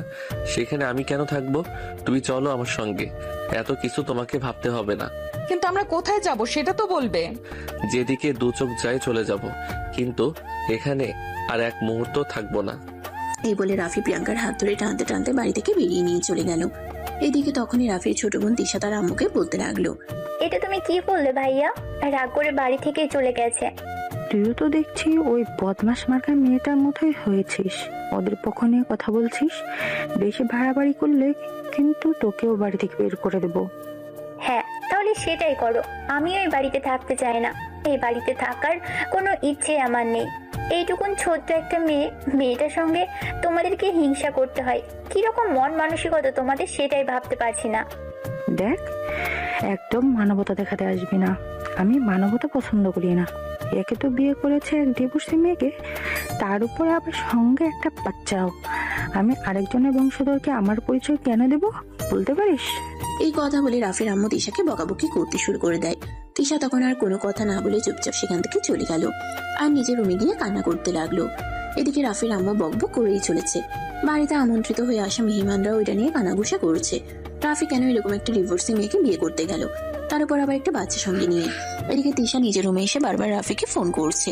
সেখানে আমি কেন থাকবো? তুমি চলো আমার সঙ্গে, এত কিছু তোমাকে ভাবতে হবে না। কিন্তু আমরা কোথায় যাব সেটা তো বলবে। যেদিকে দু চোখ যায় চলে যাব, কিন্তু এখানে আর এক মুহূর্ত থাকবো না। এই বলে রাফি প্রিয়াঙ্কার হাত ধরে টানতে টানতে বাড়ি থেকে বেরিয়ে নিয়ে চলে গেল। এদিকে তখনই রাফির ছোট বোন তিশা তার আম্মুকে বলতে লাগলো, এটা তুমি কি করলে ভাইয়া? রাগ করে বাড়ি থেকে চলে গেছে। তুইও তো দেখছি ওই বদমাস মার্কা মেয়েটার মতোই হয়েছিস। ওদের পক্ষ নিয়ে কথা বলছিস। বেশি বাড়াবাড়ি করলে কিন্তু তোকেও বাড়ি থেকে বের করে দেবো। হ্যাঁ, তাহলে সেটাই করো। আমি ওই বাড়িতে থাকতে চাই না। এই বাড়িতে থাকার কোনো ইচ্ছে আমার নেই। এইটুকুন ছোট্ট একটা মেয়েটার সঙ্গে তোমাদেরকে হিংসা করতে হয়। কিরকম মন মানসিকতা তোমাদের সেটাই ভাবতে পারছি না। দেখ, একদম মানবতা দেখাতে আসবি না। আমি মানবতা পছন্দ করি না। একে তো বিয়ে করেছে এক ডিভোর্সি মেয়েকে, তার উপরে আবার সঙ্গে একটা বাচ্চাও। আমি আরেকজনের বংশধরকে আমার পরিচয় কেন দেব বলতে পারিস? এই কথা বলে রাফির আম্মু তিশাকে বকাবকি করতে শুরু করে দেয়। তিশা তখন আর কোনো কথা না বলে চুপচাপ সেখান থেকে চলে গেল আর নিজের রুমে গিয়ে কান্না করতে লাগলো। এদিকে রাফির আম্মু বকবক করেই চলেছে। বাড়িতে আমন্ত্রিত হয়ে আসা মেহমানরাও এটা নিয়ে কানাঘুষা করছে। রাফি কেন এরকম একটা ডিভোর্সি মেয়েকে বিয়ে করতে গেল, তার উপর আবার একটা বাচ্চা সঙ্গে নিয়ে। এদিকে তিশা নিজের রুমে এসে বারবার রাফিকে ফোন করছে,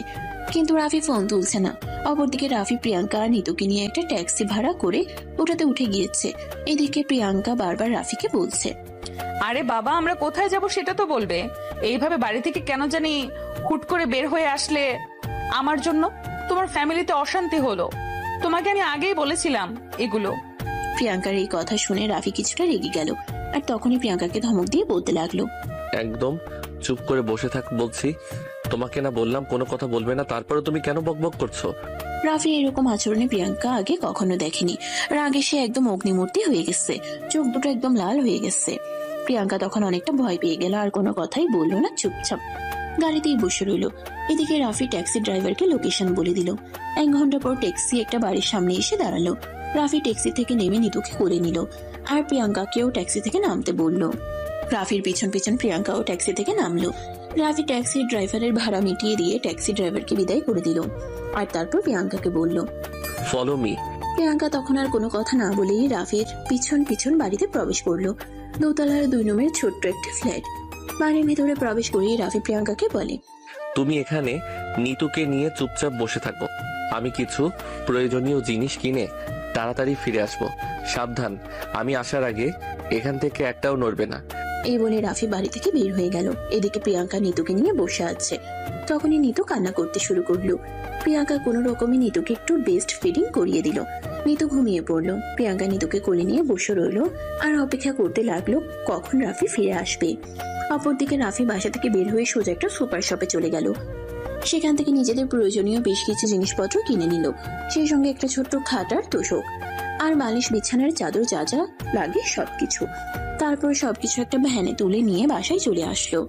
কিন্তু রাফি ফোন তুলছে না। অপরদিকে রাফি প্রিয়াঙ্কা আর নিতুকে নিয়ে একটা ট্যাক্সি ভাড়া করে ওটাতে উঠে গিয়েছে। এদিকে প্রিয়াঙ্কা বারবার রাফিকে বলছে, আরে বাবা, আমরা কোথায় যাব সেটা তো বলবে। এইভাবে বাড়ি থেকে কেন জানি হুট করে বের হয়ে আসলে আমার জন্য তোমার ফ্যামিলিতে অশান্তি হলো। তোমাকে আমি আগেই বলেছিলাম এগুলো। প্রিয়াঙ্কার এই কথা শুনে রাফি কিছুটা রেগে গেল আর তখনই প্রিয়াঙ্কাকে ধমক দিয়ে বলতে লাগলো, একদম চুপ করে বসে থাক বলছি। তোমাকে না বললাম কোনো কথা বলবে না, তারপরে তুমি কেন বকবক করছো? রাফি এরকম আচরণে প্রিয়াঙ্কা আগে কখনো দেখেনি। রাগে সে একদম অগ্নিমূর্তি হয়ে গেছে, চোখ দুটো একদম লাল হয়ে গেছে। প্রিয়াঙ্কা তখন অনেকটা ভয় পেয়ে গেল, আর কোনো কথাই বললো না, চুপচাপ গাড়িতেই বসে রইল। এদিকে রাফি ট্যাক্সি ড্রাইভারকে লোকেশন বলে দিল। 1 ঘন্টা পর ট্যাক্সি একটা বাড়ির সামনে এসে দাঁড়ালো। রাফি ট্যাক্সি থেকে নেমে নিতুকে করে নিল আর প্রিয়াঙ্কাকেও ট্যাক্সি থেকে নামতে বলল। রাফির পিছন পিছন প্রিয়াঙ্কাও ট্যাক্সি থেকে নামলো। রাফি ট্যাক্সি ড্রাইভারের ভাড়া মিটিয়ে দিয়ে ট্যাক্সি ড্রাইভারকে বিদায় করে দিল আর তারপর প্রিয়াঙ্কাকে বলল, ফলো মি। প্রিয়াঙ্কা তখন আর কোনো কথা না বলেই রাফির পিছন পিছন বাড়িতে প্রবেশ করলো। দোতলার 2 রুমের ছোট্ট একটা ফ্ল্যাট। বাড়ির ভিতরে প্রবেশ করেই রাফি প্রিয়াঙ্কাকে বলে, তুমি এখানে নিতুকে নিয়ে চুপচাপ বসে থাকো। আমি কিছু প্রয়োজনীয় জিনিস কিনে তাড়াতাড়ি ফিরে আসবো। সাবধান, আমি আসার আগে এখান থেকে একটাও নড়বে না। এই বলে রাফি বাড়ি থেকে বের হয়ে গেল। এদিকে প্রিয়াঙ্কা নিতুকে নিয়ে বসে আছে। তখনই নিতু কান্না করতে শুরু করলো। প্রিয়াঙ্কা কোনো রকমে নিতুকে একটু বেস্ট ফিডিং করিয়ে দিল। নিতু ঘুমিয়ে পড়লো। প্রিয়াঙ্কা নিতুকে কোলে নিয়ে বসে রইলো আর অপেক্ষা করতে লাগলো কখন রাফি ফিরে আসবে। অপরদিকে রাফি বাসা থেকে বের হয়ে সোজা একটা সুপার শপে চলে গেল। সেখান থেকে নিজেদের প্রয়োজনীয় বেশ কিছু জিনিসপত্র কিনে নিল, সেই সঙ্গে একটা ছোট্ট খাটার তোষক আর বালিশ বিছানার চাদর, যা যা লাগে সবকিছু। তারপর সবকিছু একটা ভ্যানে তুলে নিয়ে বাসায় চলে আসলো।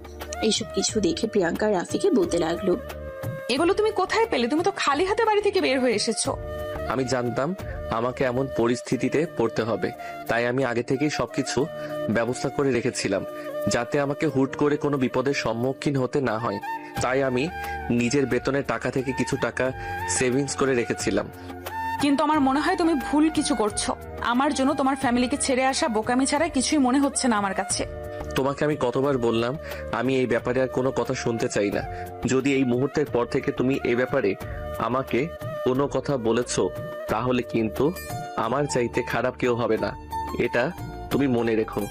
এইসব কিছু দেখে প্রিয়াঙ্কা রাফিকে বলতে লাগলো, এগুলো তুমি কোথায় পেলে? তুমি তো খালি হাতে বাড়ি থেকে বের হয়ে এসেছো। আমি জানতাম আমাকে এমন পরিস্থিতিতে পড়তে হবে, তাই আমি আগে থেকেই সবকিছু ব্যবস্থা করে রেখেছিলাম যাতে আমাকে হুট করে কোনো বিপদের সম্মুখীন হতে না হয়। তাই আমি নিজের বেতনের টাকা থেকে কিছু টাকা সেভিংস করে রেখেছিলাম। কিন্তু আমার মনে হয় তুমি ভুল কিছু করছো। আমার জন্য তোমার ফ্যামিলিকে ছেড়ে আসা বোকামি ছাড়া কিছুই মনে হচ্ছে না আমার কাছে। তোমাকে আমি কতবার বললাম আমি এই ব্যাপারে আর কোনো কথা শুনতে চাই না। যদি এই মুহূর্তের পর থেকে তুমি এই ব্যাপারে আমাকে কোনো কথা বলেছো তাহলে কিন্তু আমার চাইতে খারাপ কেউ হবে না, এটা তুমি মনে রেখো।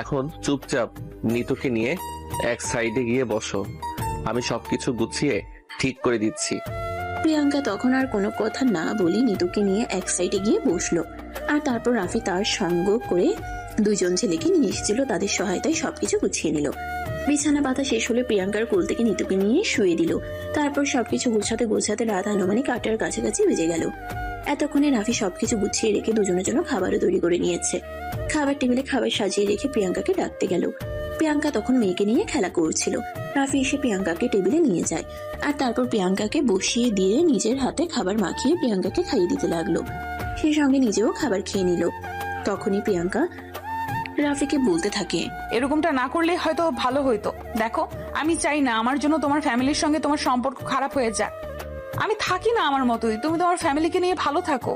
এখন চুপচাপ নিতুকে নিয়ে এক সাইডে গিয়ে বসো, আমি সবকিছু গুছিয়ে ঠিক করে দিচ্ছি। প্রিয়াঙ্কা তখন আর কোনো কথা না বলে নিতুকে নিয়ে এক সাইডে গিয়ে বসলো আর তারপর রাফি তার সঙ্গ করে 2 ছেলেকে নিয়ে এসেছিল, তাদের সহায়তায় সবকিছু গুছিয়ে নিল। বিছানা পাতা শেষ হলে প্রিয়াঙ্কার কোল থেকে নিতুকে নিয়ে শুয়ে দিল। তারপর সবকিছু গোছাতে গোছাতে রাত আনুমানিক 8টার কাছাকাছি বেজে গেল। এতক্ষণে রাফি সবকিছু গুছিয়ে রেখে দুজনের জন্য খাবারও তৈরি করে নিয়েছে। খাবার টেবিলে খাবার সাজিয়ে রেখে প্রিয়াঙ্কাকে ডাকতে গেল। প্রিয়াঙ্কা তখন মেয়েকে নিয়ে খেলা করছিল। রাফি এসে প্রিয়াঙ্কাকে টেবিলে নিয়ে যায় আর তারপর প্রিয়াঙ্কাকে বসিয়ে দিয়ে নিজের হাতে খাবার মাখিয়ে প্রিয়াঙ্কাকে খাইয়ে দিতে লাগলো। সেই সঙ্গে নিজেও খাবার খেয়ে নিল। তখনই প্রিয়াঙ্কা রাফিকে বলতে থাকে, এরকমটা না করলে হয়তো ভালো হইতো। দেখো, আমি চাই না আমার জন্য তোমার ফ্যামিলির সঙ্গে তোমার সম্পর্ক খারাপ হয়ে যাক। আমি থাকি না আমার মতোই, তুমি তোমার ফ্যামিলিকে নিয়ে ভালো থাকো।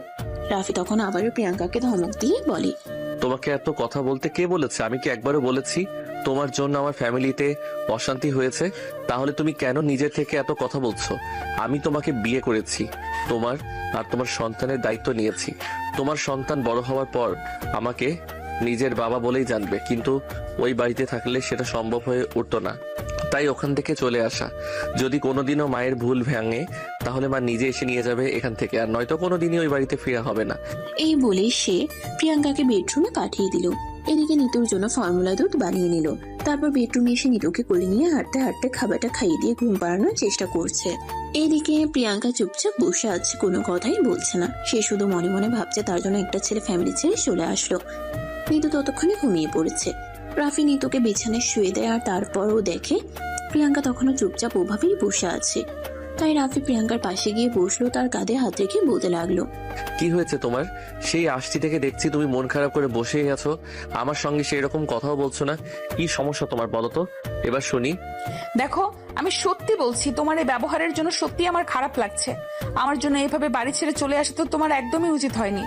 রাফি তখন আবারও প্রিয়াঙ্কাকে ধমক দিয়ে বলে, তোমাকে এত কথা বলতে কে বলেছে? আমি কি একবারও বলেছি তোমার জন্য আমার ফ্যামিলিতে অশান্তি হয়েছে? তাহলে তুমি কেন নিজের থেকে এত কথা বলছো? আমি তোমাকে বিয়ে করেছি, তোমার আর তোমার সন্তানের দায়িত্ব নিয়েছি। তোমার সন্তান বড় হওয়ার পর আমাকে নিজের বাবা বলেই জানবে, কিন্তু ওই বাড়িতে থাকলে সেটা সম্ভব হয়ে উঠতো না। তাই ওখান থেকে চলে আসা। যদি কোনোদিনও মায়ের ভুল ভাঙে তাহলে মা নিজে এসে নিয়ে যাবে এখান থেকে, আর নয়তো কোনোদিনই ওই বাড়িতে ফেরা হবে না। এই বলে সে প্রিয়াঙ্কাকে বেডরুমে পাঠিয়ে দিল। এদিকে নিতুর জন্য ফর্মুলা দুধ বানিয়ে নিল। তারপর বেডরুমে এসে নিতুকে কোলে নিয়ে হাঁটতে হাঁটতে খাবারটা খাইয়ে দিয়ে ঘুম পাড়ানোর চেষ্টা করছে। এইদিকে প্রিয়াঙ্কা চুপচাপ বসে আছে, কোনো কথাই বলছে না। সে শুধু মনে মনে ভাবছে তার জন্য একটা ছেলে ফ্যামিলি ছেড়ে চলে আসলো। নিতু ততক্ষণে ঘুমিয়ে পড়েছে। রাফি নিতুকে বিছানায় শুয়ে দেয়, আর তারপরও দেখে প্রিয়াঙ্কা তখনও চুপচাপ ওভাবেই বসে আছে। তাই রাফি প্রিয়াঙ্কার পাশে গিয়ে বসলো, তার কাঁধে হাত রেখে বলতে লাগলো, কি হয়েছে তোমার? সেই আসছি থেকে দেখছি তুমি মন খারাপ করে বসেই আছো, আমার সঙ্গে সেই রকম কথাও বলছো না। কি সমস্যা তোমার বলো তো, এবার শুনি। দেখো, আমি সত্যি বলছি, তোমার এই ব্যবহারের জন্য সত্যি আমার খারাপ লাগছে। আমার জন্য এভাবে বাড়ি ছেড়ে চলে আসা তো তোমার একদমই উচিত হয়নি।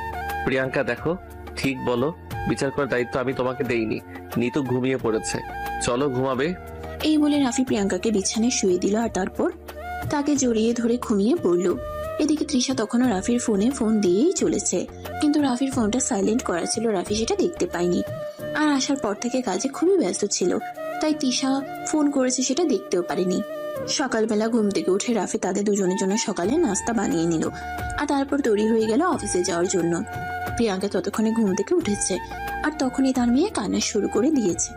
প্রিয়াঙ্কা দেখো, ঠিক বলো, বিচার করার দায়িত্ব আমি তোমাকে দেইনি। নিতু ঘুমিয়ে পড়েছে, চলো ঘুমাবে। এই বলে রাফি প্রিয়াঙ্কাকে বিছানায় শুয়ে দিল, আর তারপর তাকে জড়িয়ে ধরে ঘুমিয়ে পড়ল। এদিকে তৃষা তখনও রাফির ফোনে ফোন দিয়েই চলেছে, কিন্তু রাফির ফোনটা সাইলেন্ট করা ছিল। রাফি সেটা দেখতে পায়নি, আর আসার পর থেকে কাজে খুবই ব্যস্ত ছিল, তাই তৃষা ফোন করেছে সেটা দেখতেও পারেনি। সকালবেলা ঘুম থেকে উঠে রাফি তাদের দুজনের জন্য সকালে নাস্তা বানিয়ে নিল, আর তারপর তৈরি হয়ে গেল অফিসে যাওয়ার জন্য। প্রিয়াঙ্কা ততক্ষণে ঘুম থেকে উঠেছে, আর তখনই তার মেয়ে কান্না শুরু করে দিয়েছে।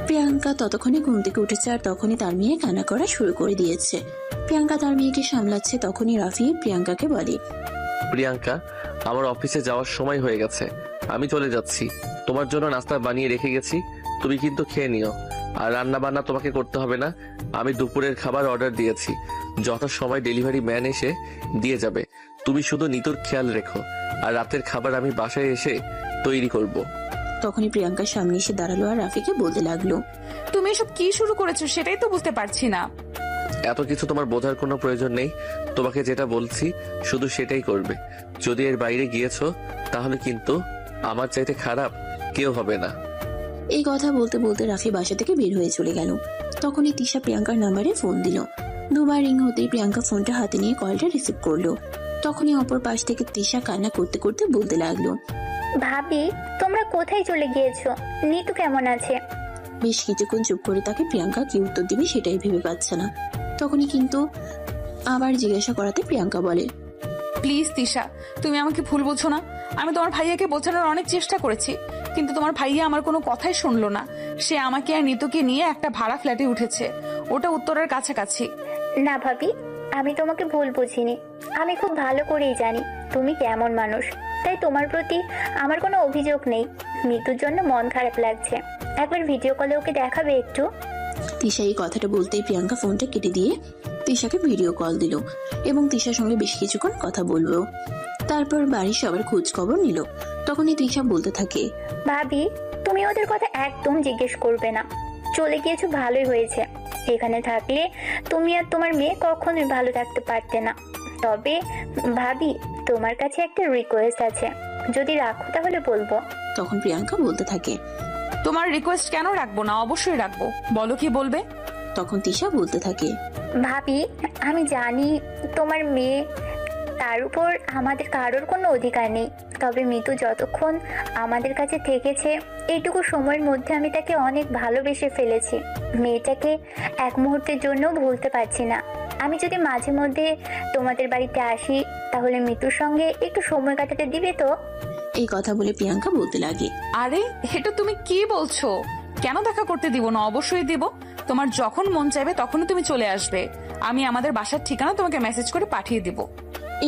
প্রিয়াঙ্কা ততক্ষণে ঘুম থেকে উঠেছে, আর তখনই তার মেয়ে কান্না করা শুরু করে দিয়েছে। প্রিয়াঙ্কা তার মেয়েকে সামলাচ্ছে, তখনই রাফি প্রিয়াঙ্কাকে বলে, প্রিয়াঙ্কা, আমার অফিসে যাওয়ার সময় হয়ে গেছে, আমি চলে যাচ্ছি। তোমার জন্য নাস্তা বানিয়ে রেখে গেছি, তুমি কিন্তু খেয়ে নিও। আর রান্না বান্না তোমাকে করতে হবে না, আমি দুপুরের খাবার অর্ডার দিয়েছি, যথাসময় ডেলিভারি ম্যান এসে দিয়ে যাবে। তুমি শুধু নিতুর খেয়াল রেখো, আর রাতের খাবার আমি বাসায় এসে তৈরি করব। তখনই প্রিয়াঙ্কার সামনে এসে দাঁড়ালো, আর রাফিকে বলতে লাগলো, তুমি এসব কি শুরু করেছো সেটাই তো বুঝতে পারছি না। এত কিছু তোমার বোঝার কোনো প্রয়োজন নেই, তোমাকে যেটা বলছি শুধু সেটাই করবে। যদি এর বাইরে গিয়েছো তাহলে কিন্তু আমার চাইতে খারাপ কেউ হবে না। এই কথা বলতে বলতে রাফি বাসা থেকে বের হয়ে চলে গেল। তখনই তিশা প্রিয়াঙ্কার নাম্বারে ফোন দিল। দুবার রিং হতেই প্রিয়াঙ্কা ফোনটা হাতে নিয়ে কলটা রিসিভ করলো। তখনই অপর পাশ থেকে তিশা কান্না করতে করতে বলতে লাগলো, ভাবি, তোমরা কোথায় চলে গিয়েছো? নিতু কেমন আছে? বেশ কিছুক্ষণ চুপ করে তাকে প্রিয়াঙ্কা কি উত্তর দিবে সেটাই ভেবে পাচ্ছে না। তখনই কিন্তু আবার জিজ্ঞাসা করাতে প্রিয়াঙ্কা বলে, প্লিজ তিশা, তুমি আমাকে ভুল বুঝো না। আমি তোমার ভাইয়াকে বোঝানোর অনেক চেষ্টা করেছি, কিন্তু তোমার ভাইয়া আমার কোনো কথাই শুনলো না। সে আমাকে আর নিতুকে নিয়ে একটা ভাড়া ফ্ল্যাটে উঠেছে, ওটা উত্তরের কাছাকাছি। না ভাবি, আমি তোমাকে ভুল বুঝিনি। আমি খুব ভালো করেই জানি তুমি কেমন মানুষ, তাই তোমার প্রতি আমার কোনো অভিযোগ নেই। নিতুর জন্য মন খারাপ লাগছে, একবার ভিডিও কলে ওকে দেখাবে একটু? তিশা এই কথাটা বলতেই প্রিয়াঙ্কা ফোনটা কেটে দিয়ে তিশাকে ভিডিও কল দিল, এবং তিশার সঙ্গে বেশ কিছুক্ষণ কথা বললো। তারপর বাড়ির সবার খোঁজ খবর নিল। তখনই তিশা বলতে থাকে, ভাবি, তুমি ওদের কথা একদম জিজ্ঞেস করবে না। চলে গিয়েছো ভালোই হয়েছে। এখানে থাকলে তুমি আর তোমার মেয়ে কখনোই ভালো থাকতে পারতে না। তবে ভাবি, তোমার কাছে একটা রিকোয়েস্ট আছে, যদি রাখো তাহলে বলবো। তখন প্রিয়াঙ্কা বলতে থাকে, তোমার রিকোয়েস্ট কেন রাখবো না, অবশ্যই রাখবো, বলো কি বলবে। তখন তিশা বলতে থাকে, ভাবি, আমি জানি তোমার মেয়ে, তার উপর আমাদের কারোর কোনো অধিকার নেই। তবে মিতু যতক্ষণ আমাদের কাছে থেকেছে, এইটুকু সময়ের মধ্যে আমি তাকে অনেক ভালোবেসে ফেলেছি। মেয়েটাকে এক মুহূর্তের জন্য ভুলতে পারছি না। আমি যদি মাঝে মধ্যে তোমাদের বাড়িতে আসি, তাহলে মিতুর সঙ্গে একটু সময় কাটাতে দিবে তো? এই কথা বলে প্রিয়াঙ্কা বলতে লাগে, আরে এটা তুমি কি বলছো? কেন দেখা করতে দিব না, অবশ্যই দিব। তোমার যখন মন চাইবে তখনই তুমি চলে আসবে। আমি আমাদের বাসার ঠিকানা তোমাকে মেসেজ করে পাঠিয়ে দিব।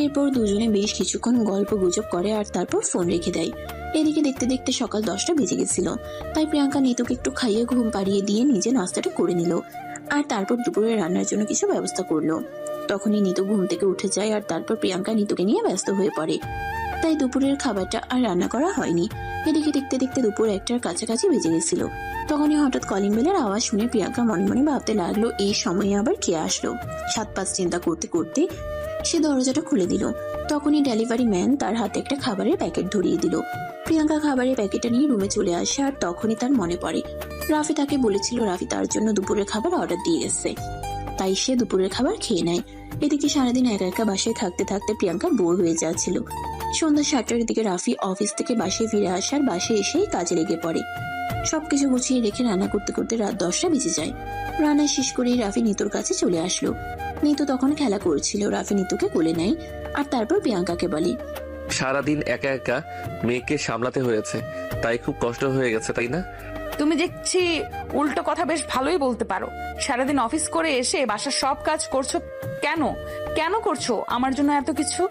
এরপর দুজনে বেশ কিছুক্ষণ গল্প গুজব করে, আর তারপর ফোন রেখে দেয়। এদিকে দেখতে দেখতে সকাল 10টা বেজে গেছিল। তাই প্রিয়াঙ্কা নিতুকে একটু খাইয়ে ঘুম পাড়িয়ে দিয়ে নিজে নাস্তাটা করে নিল, আর তারপর দুপুরে রান্নার জন্য কিছু ব্যবস্থা করলো। তখনই নিতু ঘুম থেকে উঠে যায়, আর তারপর প্রিয়াঙ্কা নিতুকে নিয়ে ব্যস্ত হয়ে পড়ে। তাই দুপুরের খাবারটা আর রান্না করা হয়নি। এদিকে দেখতে দেখতে দুপুর 1টার কাছাকাছি বেজে গেছিল। তখনই হঠাৎ কলিং বেলের আওয়াজ শুনে প্রিয়াঙ্কা মনে মনে ভাবতে লাগলো, এই সময়ে আবার কে আসলো। 7-5 চিন্তা করতে করতে সে দরজাটা খুলে দিল। তখনই ডেলিভারি ম্যান তার হাতে একটা খাবারের প্যাকেট ধরিয়ে দিল। প্রিয়াঙ্কা খাবারের প্যাকেটটা নিয়ে রুমে চলে আসে, আর তখনই তার মনে পড়ে রাফি তাকে বলেছিল রাফি তার জন্য দুপুরের খাবার অর্ডার দিয়ে এসেছে। তাই সে দুপুরের খাবার খেয়ে নেয়। এদিকে সারাদিন একা একা বাসায় থাকতে থাকতে প্রিয়াঙ্কা বোর হয়ে যাচ্ছিল। সন্ধ্যা 7টার দিকে রাফি অফিস থেকে বাসায় ফিরে আসার বাসায় এসেই কাজে লেগে পড়ে। সবকিছু গুছিয়ে রেখে রান্না করতে করতে রাত 10টা বেজে যায়। রান্না শেষ করেই রাফি নিতুর কাছে চলে আসলো। নিতু তখন খেলা করছিল। রাফি নিতুকে কোলে নেয় আর তারপর প্রিয়াঙ্কাকে বলে, সারাদিন একা একা মেয়েকে সামলাতে হয়েছে, তাই খুব কষ্ট হয়ে গেছে, তাই না? তুমি দেখছি উল্টো কথা বেশ ভালোই বলতে পারো। সারাদিন অফিস করে এসে বাসার সব কাজ করছো কেন? কেন করছো আমার জন্য এত কিছু?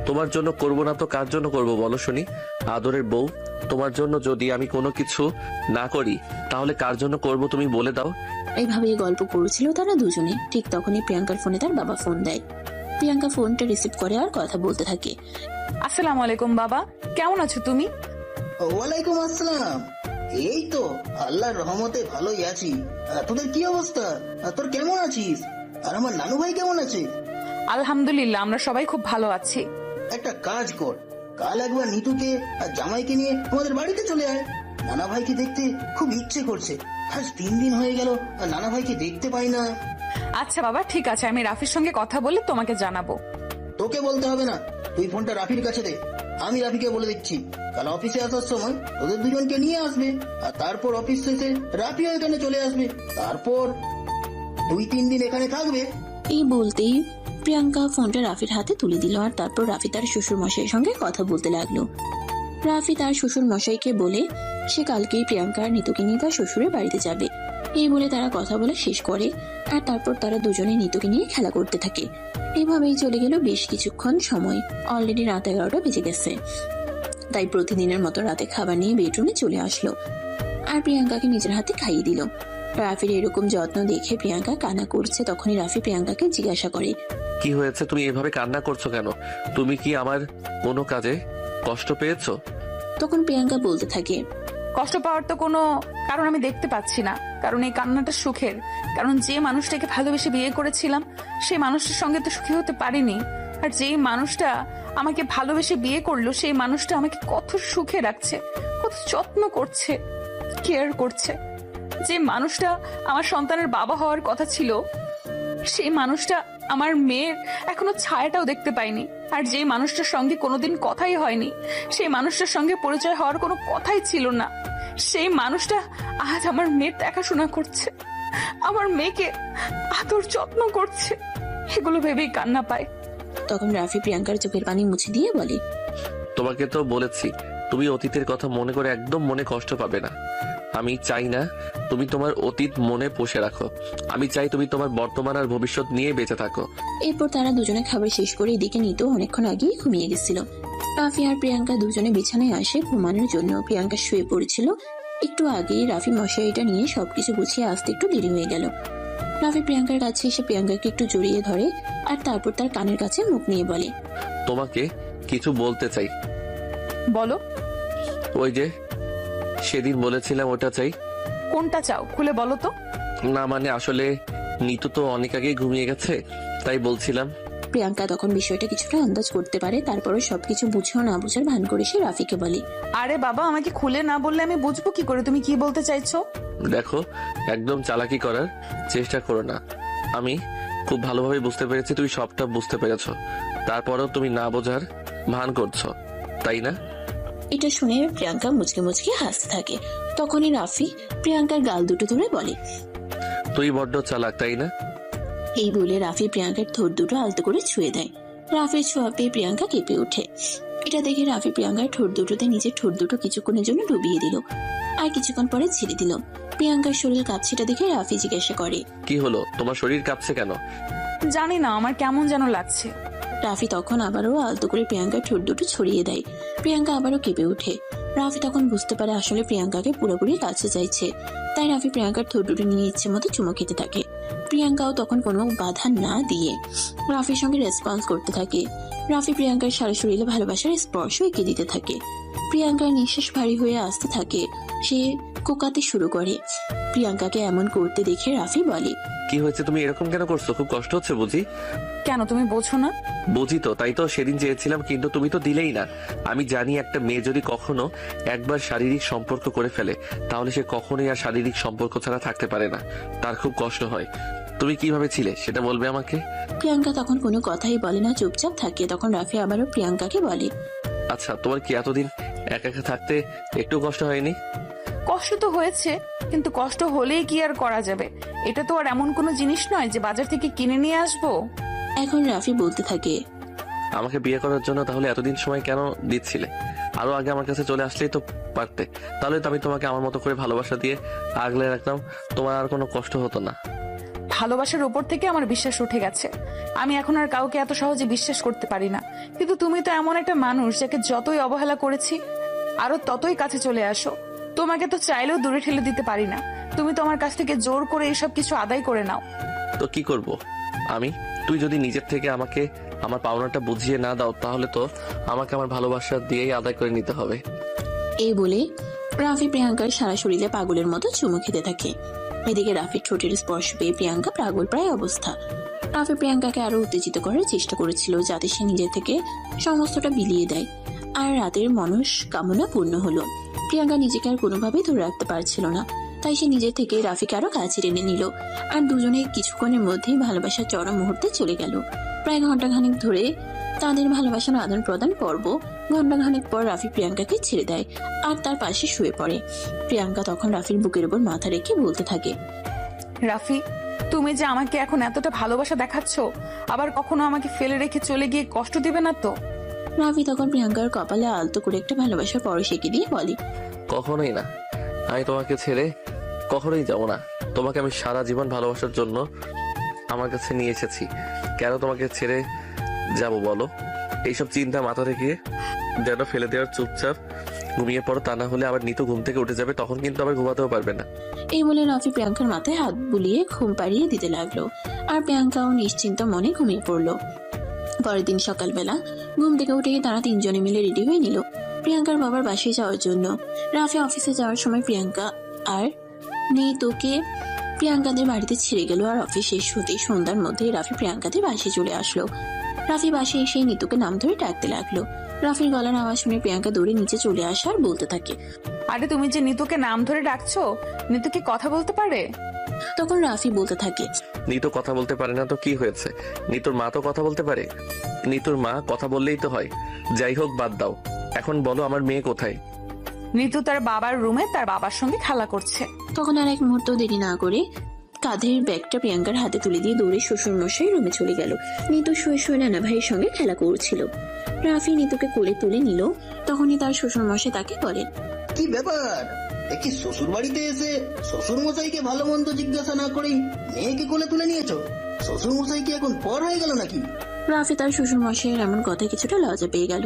তোমার জন্য করব না তো কার জন্য করব বলো শুনি? আদরের বউ, তোমার জন্য যদি আমি কোনো কিছু না করি তাহলে কার জন্য করব তুমি বলে দাও। এইভাবেই গল্প করছিল তারা দুজনে। ঠিক তখনই প্রিয়াঙ্কার ফোনে তার বাবা ফোন দেয়। প্রিয়াঙ্কা ফোনটা রিসিভ করে আর কথা বলতে থাকে। আসসালামু আলাইকুম বাবা, কেমন আছো তুমি? ওয়ালাইকুম আসসালাম। এই তো আল্লাহর রহমতে ভালোই আছি। তোদের কি অবস্থা? তোর কেমন আছিস? আর আমার নানু ভাই কেমন আছে? আলহামদুলিল্লাহ, আমরা সবাই খুব ভালো আছি। একটা কাজ কর, কাল একবার নিতুকে আর জামাইকে নিয়ে আমাদের বাড়িতে চলে আয়। নানা ভাইকে দেখতে খুব ইচ্ছে করছে। আজ 3 দিন হয়ে গেল নানা ভাইকে দেখতে পাই না। আচ্ছা বাবা, ঠিক আছে, আমি রাফির সঙ্গে কথা বলে তোমাকে জানাবো। তোকে বলতে হবে না, তুই ফোনটা রাফির কাছে দে। আমি রাফিকে বলে দিচ্ছি কাল অফিসে আসার সময় ওদের দুজনকে নিয়ে আসবে। আর তারপর অফিস শেষে রাফিও এখানে চলে আসবে। তারপর 2-3 দিন এখানে থাকবে। এই বলতেই প্রিয়াঙ্কা ফোনটা রাফির হাতে তুলে দিল আর তারপর রাফি তার শ্বশুর মশাইয়ের সঙ্গে কথা বলতে লাগলো। রাফি তার শ্বশুর মশাইকে বলে সে কালকেই প্রিয়াঙ্কা আর নিতুকে নিয়ে তার শ্বশুরের বাড়িতে যাবে। এই বলে তারা কথা বলে শেষ করে আর তারপর তারা দুজনে নিতুকে নিয়ে খেলা করতে থাকে। এইভাবেই চলে গেল বেশ কিছুক্ষণ সময়। অলরেডি রাত 11টা বেজে গেছে। তাই প্রতিদিনের মতো রাতে খাবার নিয়ে বেডরুমে চলে আসলো আর প্রিয়াঙ্কাকে নিজের হাতে খাইয়ে দিল। রাফির এরকম যত্ন দেখে প্রিয়াঙ্কা কান্না করছে। তখনই রাফি প্রিয়াঙ্কাকে জিজ্ঞাসা করে, কি হয়েছে? তুমি এভাবে কান্না করছো কেন? তুমি কি আমার কোনো কাজে কষ্ট পেয়েছো? তখন প্রিয়াঙ্কা বলতে থাকে, কষ্ট পাওয়ার তো কোনো কারণ আমি দেখতে পাচ্ছি না, কারণ এই কান্নাটা সুখের। কারণ যে মানুষটাকে ভালোবেসে বিয়ে করেছিলাম সেই মানুষটার সঙ্গে তো সুখী হতে পারিনি। আর যেই মানুষটা আমাকে ভালোবেসে বিয়ে করলো সেই মানুষটা আমাকে কত সুখে রাখছে, কত যত্ন করছে, কেয়ার করছে। যে মানুষটা আমার সন্তানের বাবা হওয়ার কথা ছিল সেই মানুষটা আমার মেয়ের এখনো ছায়াটাও দেখতে পাইনি। আর যে মানুষটার সঙ্গে কোনোদিন কথাই হয়নি, সেই মানুষটার সঙ্গে পরিচয় হওয়ার কোনো কথাই ছিল না, সেই মানুষটা আজ আমার মেয়ের দেখাশোনা করছে, আমার মেয়েকে আদর যত্ন করছে। এগুলো ভেবেই কান্না পায়। তখন রাফি প্রিয়াঙ্কার চোখের পানি মুছে দিয়ে বলে, তোমাকে তো বলেছি তুমি অতীতের কথা মনে করে একদম মনে কষ্ট পাবে না। আমি চাই না তুমি তোমার অতীত মনে পুষে রাখো। আমি চাই তুমি তোমার বর্তমান আর ভবিষ্যৎ নিয়ে বেঁচে থাকো। এরপর তারা দুজনে খাবার শেষ করে এদিকে নিত অনেকক্ষণ আগেই ঘুমিয়ে গেছিল। রাফি আর প্রিয়াঙ্কা দুজনে বিছানায় আসে ঘুমানোর জন্য। প্রিয়াঙ্কা শুয়ে পড়েছিল। একটু আগেই রাফি মশারিটা নিয়ে সবকিছু গুছিয়ে আসতে একটু দেরি হয়ে গেল। রাফি প্রিয়াঙ্কার কাছে এসে প্রিয়াঙ্কাকে একটু জড়িয়ে ধরে আর তারপর তার কানের কাছে মুখ নিয়ে বলে, তোমাকে কিছু বলতে চাই। বলো। ওই যে সেদিন বলেছিলাম ওটা চাই। কোনটা চাও খুলে বলো তো। না মানে আসলে নিতু তো অনেক আগেই ঘুমিয়ে গেছে, তাই বলছিলাম। প্রিয়াঙ্কা তখন বিষয়টা কিছুটা আন্দাজ করতে পারে। তারপরও সবকিছু বুঝেও না বুঝার ভান করে সে রাফিকে বলে, আরে বাবা, আমাকে খুলে না বললে আমি বুঝবো কি করে তুমি কি বলতে চাইছো? দেখো, একদম চালাকি করার চেষ্টা করো না। আমি খুব ভালোভাবে বুঝতে পেরেছি তুমি সবটা বুঝতে পেরেছো, তারপরও তুমি না বোঝার ভান করছো, তাই না? এটা শুনে প্রিয়াঙ্কা মুচকে মুচকে হাসতে থাকে। তখনই রাফি প্রিয়াঙ্কার গাল দুটো ধরে বলে, তুই বড্ড চালাক, তাই না? এই বলে রাফি প্রিয়াঙ্কার ঠোঁট দুটো আলতো করে ছুঁয়ে দেয়। রাফির ছোঁয়া পেয়ে প্রিয়াঙ্কা কেঁপে ওঠে। এটা দেখে রাফি প্রিয়াঙ্কার ঠোঁট দুটোতে নিজের ঠোঁট দুটো কিছুক্ষণের জন্য ডুবিয়ে দিল আর কিছুক্ষণ পরে ছেড়ে দিল। প্রিয়াঙ্কার শরীর কাঁপছেটা দেখে রাফি জিজ্ঞাসা করে, কি হলো, তোমার শরীর কাঁপছে কেন? জানি না, আমার কেমন যেন লাগছে। রাফি তখন আবারও আলতো করে প্রিয়াঙ্কার ঠোঁট দুটো ছড়িয়ে দেয়। প্রিয়াঙ্কা আবারও কেঁপে ওঠে। রাফি তখন বুঝতে পারে আসলে প্রিয়াঙ্কাকে পুরোপুরি কাছে চাইছে। তাই রাফি প্রিয়াঙ্কার ঠোঁট দুটো নিয়ে ইচ্ছে মতো চুমো খেতে থাকে। প্রিয়াঙ্কাও তখন কোনো বাধা না দিয়ে রাফির সঙ্গে রেসপন্স করতে থাকে। রাফি প্রিয়াঙ্কার সারা শরীরে ভালোবাসার স্পর্শ এঁকে দিতে থাকে। প্রিয়াঙ্কার নিঃশ্বাস ভারী হয়ে আসতে থাকে। সে কোকাতে শুরু করে। প্রিয়াঙ্কাকে এমন করতে দেখে রাফি বলে, কি হয়েছে, তুমি এরকম কেন করছো? খুব কষ্ট হচ্ছে বুঝি? কেন, তুমি বোঝো না? বুঝি তো, তাই তো সেদিন চেয়েছিলাম কিন্তু তুমি তো দিলেই না। আমি জানি একটা মেয়ে যদি কখনো একবার শারীরিক সম্পর্ক করে ফেলে তাহলে সে কখনোই আর শারীরিক সম্পর্ক ছাড়া থাকতে পারে না, তার খুব কষ্ট হয়। তুমি কিভাবে ছিলে সেটা বলবে আমাকে? প্রিয়াঙ্কা তখন কোনো কথাই বলে না, চুপচাপ থাকে। তখন রাফি আবারও প্রিয়াঙ্কাকে বলে, আচ্ছা, তোমার কি এতদিন একা একা থাকতে একটু কষ্ট হয়নি? কষ্ট তো হয়েছে, কিন্তু কষ্ট হলেই কি আর করা যাবে? এটা তো আর এমন কোনো জিনিস নয় যে বাজার থেকে কিনে নিয়ে আসবো। এখন রাফি বলতে থাকে, আমাকে বিয়ে করার জন্য তাহলে এতদিন সময় কেন দিচ্ছিলে? আরো আগে আমার কাছে চলে আসলেই তো পারতে। তাহলে তো আমি তোমাকে আমার মতো করে ভালোবাসা দিয়ে আগলে রাখতাম, তোমার আর কোনো কষ্ট হতো না। ভালোবাসার উপর থেকে আমার বিশ্বাস উঠে গেছে। আমি এখন আর কাউকে এত সহজে বিশ্বাস করতে পারি না। কিন্তু তুমি তো এমন একটা মানুষ যাকে যতই অবহেলা করেছি আরো ততই কাছে চলে আসো। তোমাকে তো চাইলেও দূরে ঠেলে দিতে পারি না। তুমি তো আমার কাছ থেকে জোর করে এসব কিছু আদায় করে নাও। তো কি করব আমি? তুই যদি নিজের থেকে আমাকে আমার পাওনাটা বুঝিয়ে না দাও, তাহলে তো আমাকে আমার ভালোবাসা দিয়েই আদায় করে নিতে হবে। এই বলে রাফি প্রিয়াঙ্কার সারা শরীরে পাগলের মতো চুমু খেতে থাকে। এদিকে রাফির ঠোঁটের স্পর্শ পেয়ে প্রিয়াঙ্কা পাগল প্রায় অবস্থা। রাফি প্রিয়াঙ্কাকে আরো উত্তেজিত করার চেষ্টা করেছিল, যাতে সে নিজে থেকে সমস্তটা বিলিয়ে দেয়। আর রাতের মনস্কামনা পূর্ণ হলো। প্রিয়াঙ্কা নিজেকে আর কোনোভাবেই ধরে রাখতে পারছিল না, তাই সে নিজের থেকে রাফিকে আরো কাছে টেনে নিল। আর দুজনে কিছুক্ষণের মধ্যেই ভালোবাসার চরম মুহূর্তে চলে গেল। প্রায় ঘন্টাখানেক ধরে তাদের ভালোবাসার আদান প্রদান পর্ব। ঘন্টাখানেক পর রাফি প্রিয়াঙ্কাকে ছেড়ে দেয় আর তার পাশে শুয়ে পড়ে। প্রিয়াঙ্কা তখন রাফির বুকের উপর মাথা রেখে বলতে থাকে, রাফি, তুমি যে আমাকে এখন এতটা ভালোবাসা দেখাচ্ছ, আবার কখনো আমাকে ফেলে রেখে চলে গিয়ে কষ্ট দিবে না তো? রাফি তখন প্রিয়াঙ্কার কপালে আলতো করে একটা ভালোবাসার পরশ এঁকে দিয়ে বলে, কখনোই না, আমি তোমাকে ছেড়ে কখনোই যাব না। তোমাকে আমি সারা জীবন ভালোবাসার জন্য আমার কাছে নিয়ে এসেছি। কেন তোমাকে ছেড়ে যাব বলো? এইসব চিন্তা মাথা থেকে যেন ফেলে দেওয়ার, চুপচাপ ঘুমিয়ে পড়ো। তা না হলে আবার নিতু ঘুম থেকে উঠে যাবে, তখন কিন্তু আবার ঘুমাতেও পারবে না। এই বলে রাফি প্রিয়াঙ্কার মাথায় হাত বুলিয়ে ঘুম পাড়িয়ে দিতে লাগলো। আর প্রিয়াঙ্কাও নিশ্চিন্ত মনে ঘুমিয়ে পড়লো। পরের দিন সকালবেলা ঘুম থেকে উঠে তারা তিনজনে মিলে রেডি হয়ে নিল প্রিয়াঙ্কার বাবার বাসায় যাওয়ার জন্য। রাফি অফিসে যাওয়ার সময় প্রিয়াঙ্কা আর নিতুকে প্রিয়াঙ্কাদের বাড়িতে ছেড়ে গেল। আর অফিস শেষ হতে সন্ধ্যার মধ্যে রাফি প্রিয়াঙ্কাদের বাসায় চলে আসলো। রাফি বাসায় এসে নিতুকে নাম ধরে ডাকতে লাগলো। রাফির গলার আওয়াজ শুনে প্রিয়াঙ্কা দৌড়ে নিচে চলে আসে আর বলতে থাকে, আরে তুমি যে নিতুকে নাম ধরে ডাকছো, নিতু কি কথা বলতে পারে? তখন রাফি বলতে থাকে, নিতু কথা বলতে পারে না তো কি হয়েছে? নিতুর মা তো কথা বলতে পারে। নিতুর মা কথা বললেই তো হয়। যাই হোক, বাদ দাও। এখন বলো, আমার মেয়ে কোথায়? নিতু তার বাবার রুমে তার বাবার সঙ্গে খেলা করছে। তখন আর এক মুহূর্ত দেরি না করে কাঁধের ব্যাগটা প্রিয়াঙ্কার হাতে তুলে দিয়ে দৌড়ে শ্বশুর মশাই রুমে চলে গেল। নিতু শুয়ে শুয়ে নানা ভাইয়ের সঙ্গে খেলা করছিল। রাফি নিতুকে কোলে তুলে নিল। তখনই তার শ্বশুর মশাই তাকে বলেন, কি ব্যাপার? কি শ্বশুর বাড়িতে এসে শ্বশুর মশাইকে ভালো মন্দ জিজ্ঞাসা না করেই মেয়েকে কোলে তুলে নিয়েছো? শ্বশুর মশাই কি এখন পর হয়ে গেল নাকি? রাফি তার শ্বশুর মশাইয়ের এমন কথা কিছুটা লজ্জা পেয়ে গেল।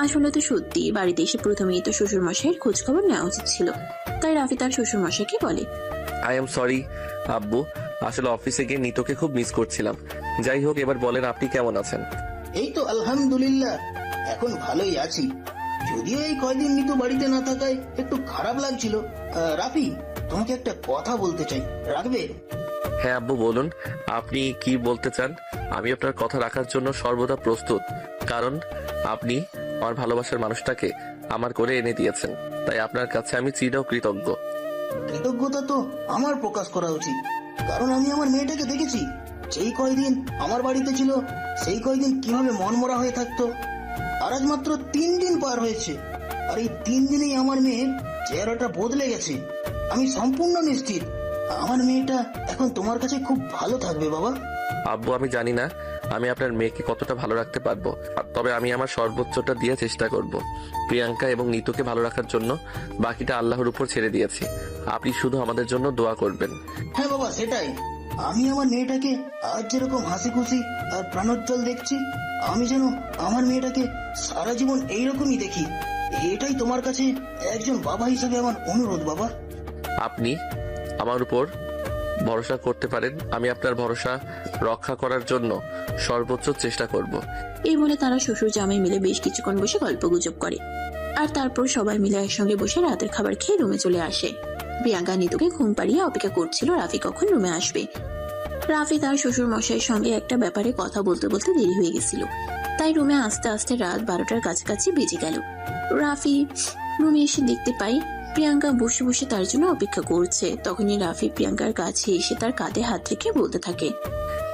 আসলে তো সত্যি বাড়িতে এসে প্রথমেই তো শ্বশুর মশাইয়ের খোঁজ খবর নেওয়া উচিত ছিল। তাই রাফি তার শ্বশুর মশাইকে বলে, আই এম সরি আব্বু, আসলে অফিসে গিয়ে নিতুকে খুব মিস করছিলাম। যাই হোক, এবার বলেন আপনি কেমন আছেন? এই তো আলহামদুলিল্লাহ, এখন ভালোই আছি। যদিও এই কয়দিন নিতু বাড়িতে না থাকায় একটু খারাপ লাগছিল। রাফি, তোমাকে একটা কথা বলতে চাই, রাখবে? হ্যাঁ আব্বু, বলুন আপনি কি বলতে চান। আমি আপনার কথা রাখার জন্য সর্বদা প্রস্তুত, কারণ আপনি আমার ভালোবাসার মানুষটাকে আমার করে এনে দিয়েছেন। তাই আপনার কাছে আমি চিরকৃতজ্ঞ। কৃতজ্ঞতা তো আমার প্রকাশ করা উচিত, কারণ আমি আমার মেয়েটাকে দেখেছি। যেই কয়দিন আমার বাড়িতে ছিল সেই কয়দিন কিভাবে মনমরা হয়ে থাকতো। আর আজ মাত্র 3 দিন পার হয়েছে, আর এই 3 দিনেই আমার মেয়ের চেহারাটা বদলে গেছে। আমি সম্পূর্ণ নিশ্চিত আমার মেয়েটা এখন তোমার কাছে খুব ভালো থাকবে বাবা। আব্বু, আমি জানি না আমি আপনার মেয়েকে কতটা ভালো রাখতে পারবো, তবে আমি আমার সর্বোচ্চটা দিয়ে চেষ্টা করব। প্রিয়াঙ্কা এবং নিতুকে ভালো রাখার জন্য বাকিটা আল্লাহর উপর ছেড়ে দিয়েছি। আপনি শুধু আমাদের জন্য দোয়া করবেন। হ্যাঁ বাবা, সেটাই। আমি আমার মেয়েটাকে আজ যেরকম হাসি খুশি আর প্রাণোজ্জ্বল দেখছি, আমি যেন আমার মেয়েটাকে সারা জীবন এইরকমই দেখি। এটাই তোমার কাছে একজন বাবা হিসেবে আমার অনুরোধ বাবা। আপনি আমার উপর ভরসা করতে পারেন। আমি আপনার ভরসা রক্ষা করার জন্য সর্বোচ্চ চেষ্টা করব। এই বলে তারা শ্বশুর জামাই মিলে বেশ কিছুক্ষণ বসে গল্প গুজব করে। আর তারপর সবাই মিলে একসঙ্গে বসে রাতের খাবার খেয়ে রুমে চলে আসে। প্রিয়াঙ্কা নিতুকে ঘুম পাড়িয়ে অপেক্ষা করছিল রাফি কখন রুমে আসবে। রাফি তার শ্বশুর মশাইয়ের সঙ্গে একটা ব্যাপারে কথা বলতে বলতে দেরি হয়ে গেছিল, তাই রুমে আস্তে আস্তে রাত 12টার কাছাকাছি বেজে গেল। রাফি রুমে এসে দেখতে পাই প্রিয়াঙ্কা বসে বসে তার জন্য অপেক্ষা করছে। তখনই রাফি প্রিয়াঙ্কার কাছে এসে তার কাঁধে হাত রেখে বলতে থাকে,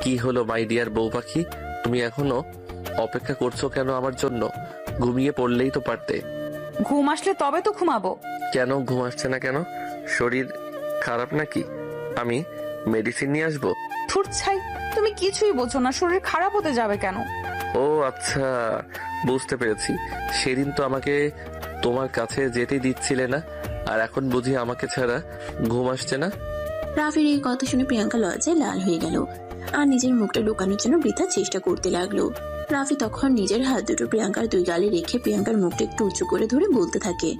কি হলো মাই ডিয়ার বউ পাখি, তুমি এখনো অপেক্ষা করছো কেন আমার জন্য? ঘুমিয়ে পড়লেই তো পারতে। ঘুম আসলে তবে তো ঘুমাবো। কেন ঘুম আসছে না কেন? শরীর খারাপ নাকি? আমি মেডিসিন নিয়ে আসবো? থুর ছাই, তুমি কিছুই বোঝো না, শরীর খারাপ হতে যাবে কেন? ও আচ্ছা, বুঝতে পেরেছি। সেদিন তো আমাকে তোমার কাছে যেতে দিচ্ছিলে না, আর এখন বুঝি আমাকে ছাড়া ঘুম আসছে না? রাফির এই কথা শুনে প্রিয়াঙ্কা লজ্জায় লাল হয়ে গেল আর নিজের মুখটা লুকানোর জন্য বৃথা চেষ্টা করতে লাগলো। রাফি তখন নিজের হাত দুটো প্রিয়াঙ্কার দুই গালে রেখে প্রিয়াঙ্কার মুখটা একটু উঁচু করে ধরে বলতে থাকে,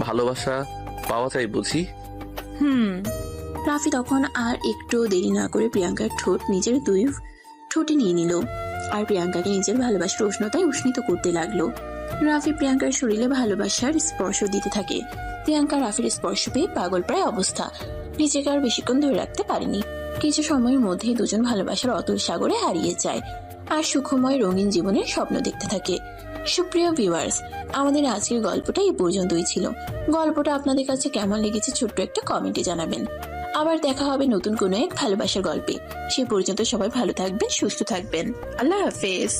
ভালোবাসা পাওয়া যায় বুঝি? রাফি তখন আর একটু দেরি না করে প্রিয়াঙ্কার ঠোঁট নিজের দুই ঠোঁটে নিয়ে নিল আর প্রিয়াঙ্কাকে নিজের ভালোবাসার উষ্ণতায় উষ্ণিত করতে লাগলো। রাফি প্রিয়াঙ্কার শরীরে ভালোবাসার স্পর্শ দিতে থাকে। প্রিয়াঙ্কা রাফির স্পর্শ পেয়ে পাগল প্রায় অবস্থা, নিজেকে আর বেশিক্ষণ ধরে রাখতে পারেনি। কিছু সময়ের মধ্যেই দুজন ভালোবাসার অতল সাগরে হারিয়ে যায় আর সুখময় রঙিন জীবনের স্বপ্ন দেখতে থাকে। সুপ্রিয় ভিউয়ার্স, আমাদের আজকের গল্পটা এই পর্যন্তই ছিল। গল্পটা আপনাদের কাছে কেমন লেগেছে ছোট্ট একটা কমেন্টে জানাবেন। আবার দেখা হবে নতুন কোনো এক ভালোবাসার গল্পে। সে পর্যন্ত সবাই ভালো থাকবেন, সুস্থ থাকবেন। আল্লাহ হাফেজ।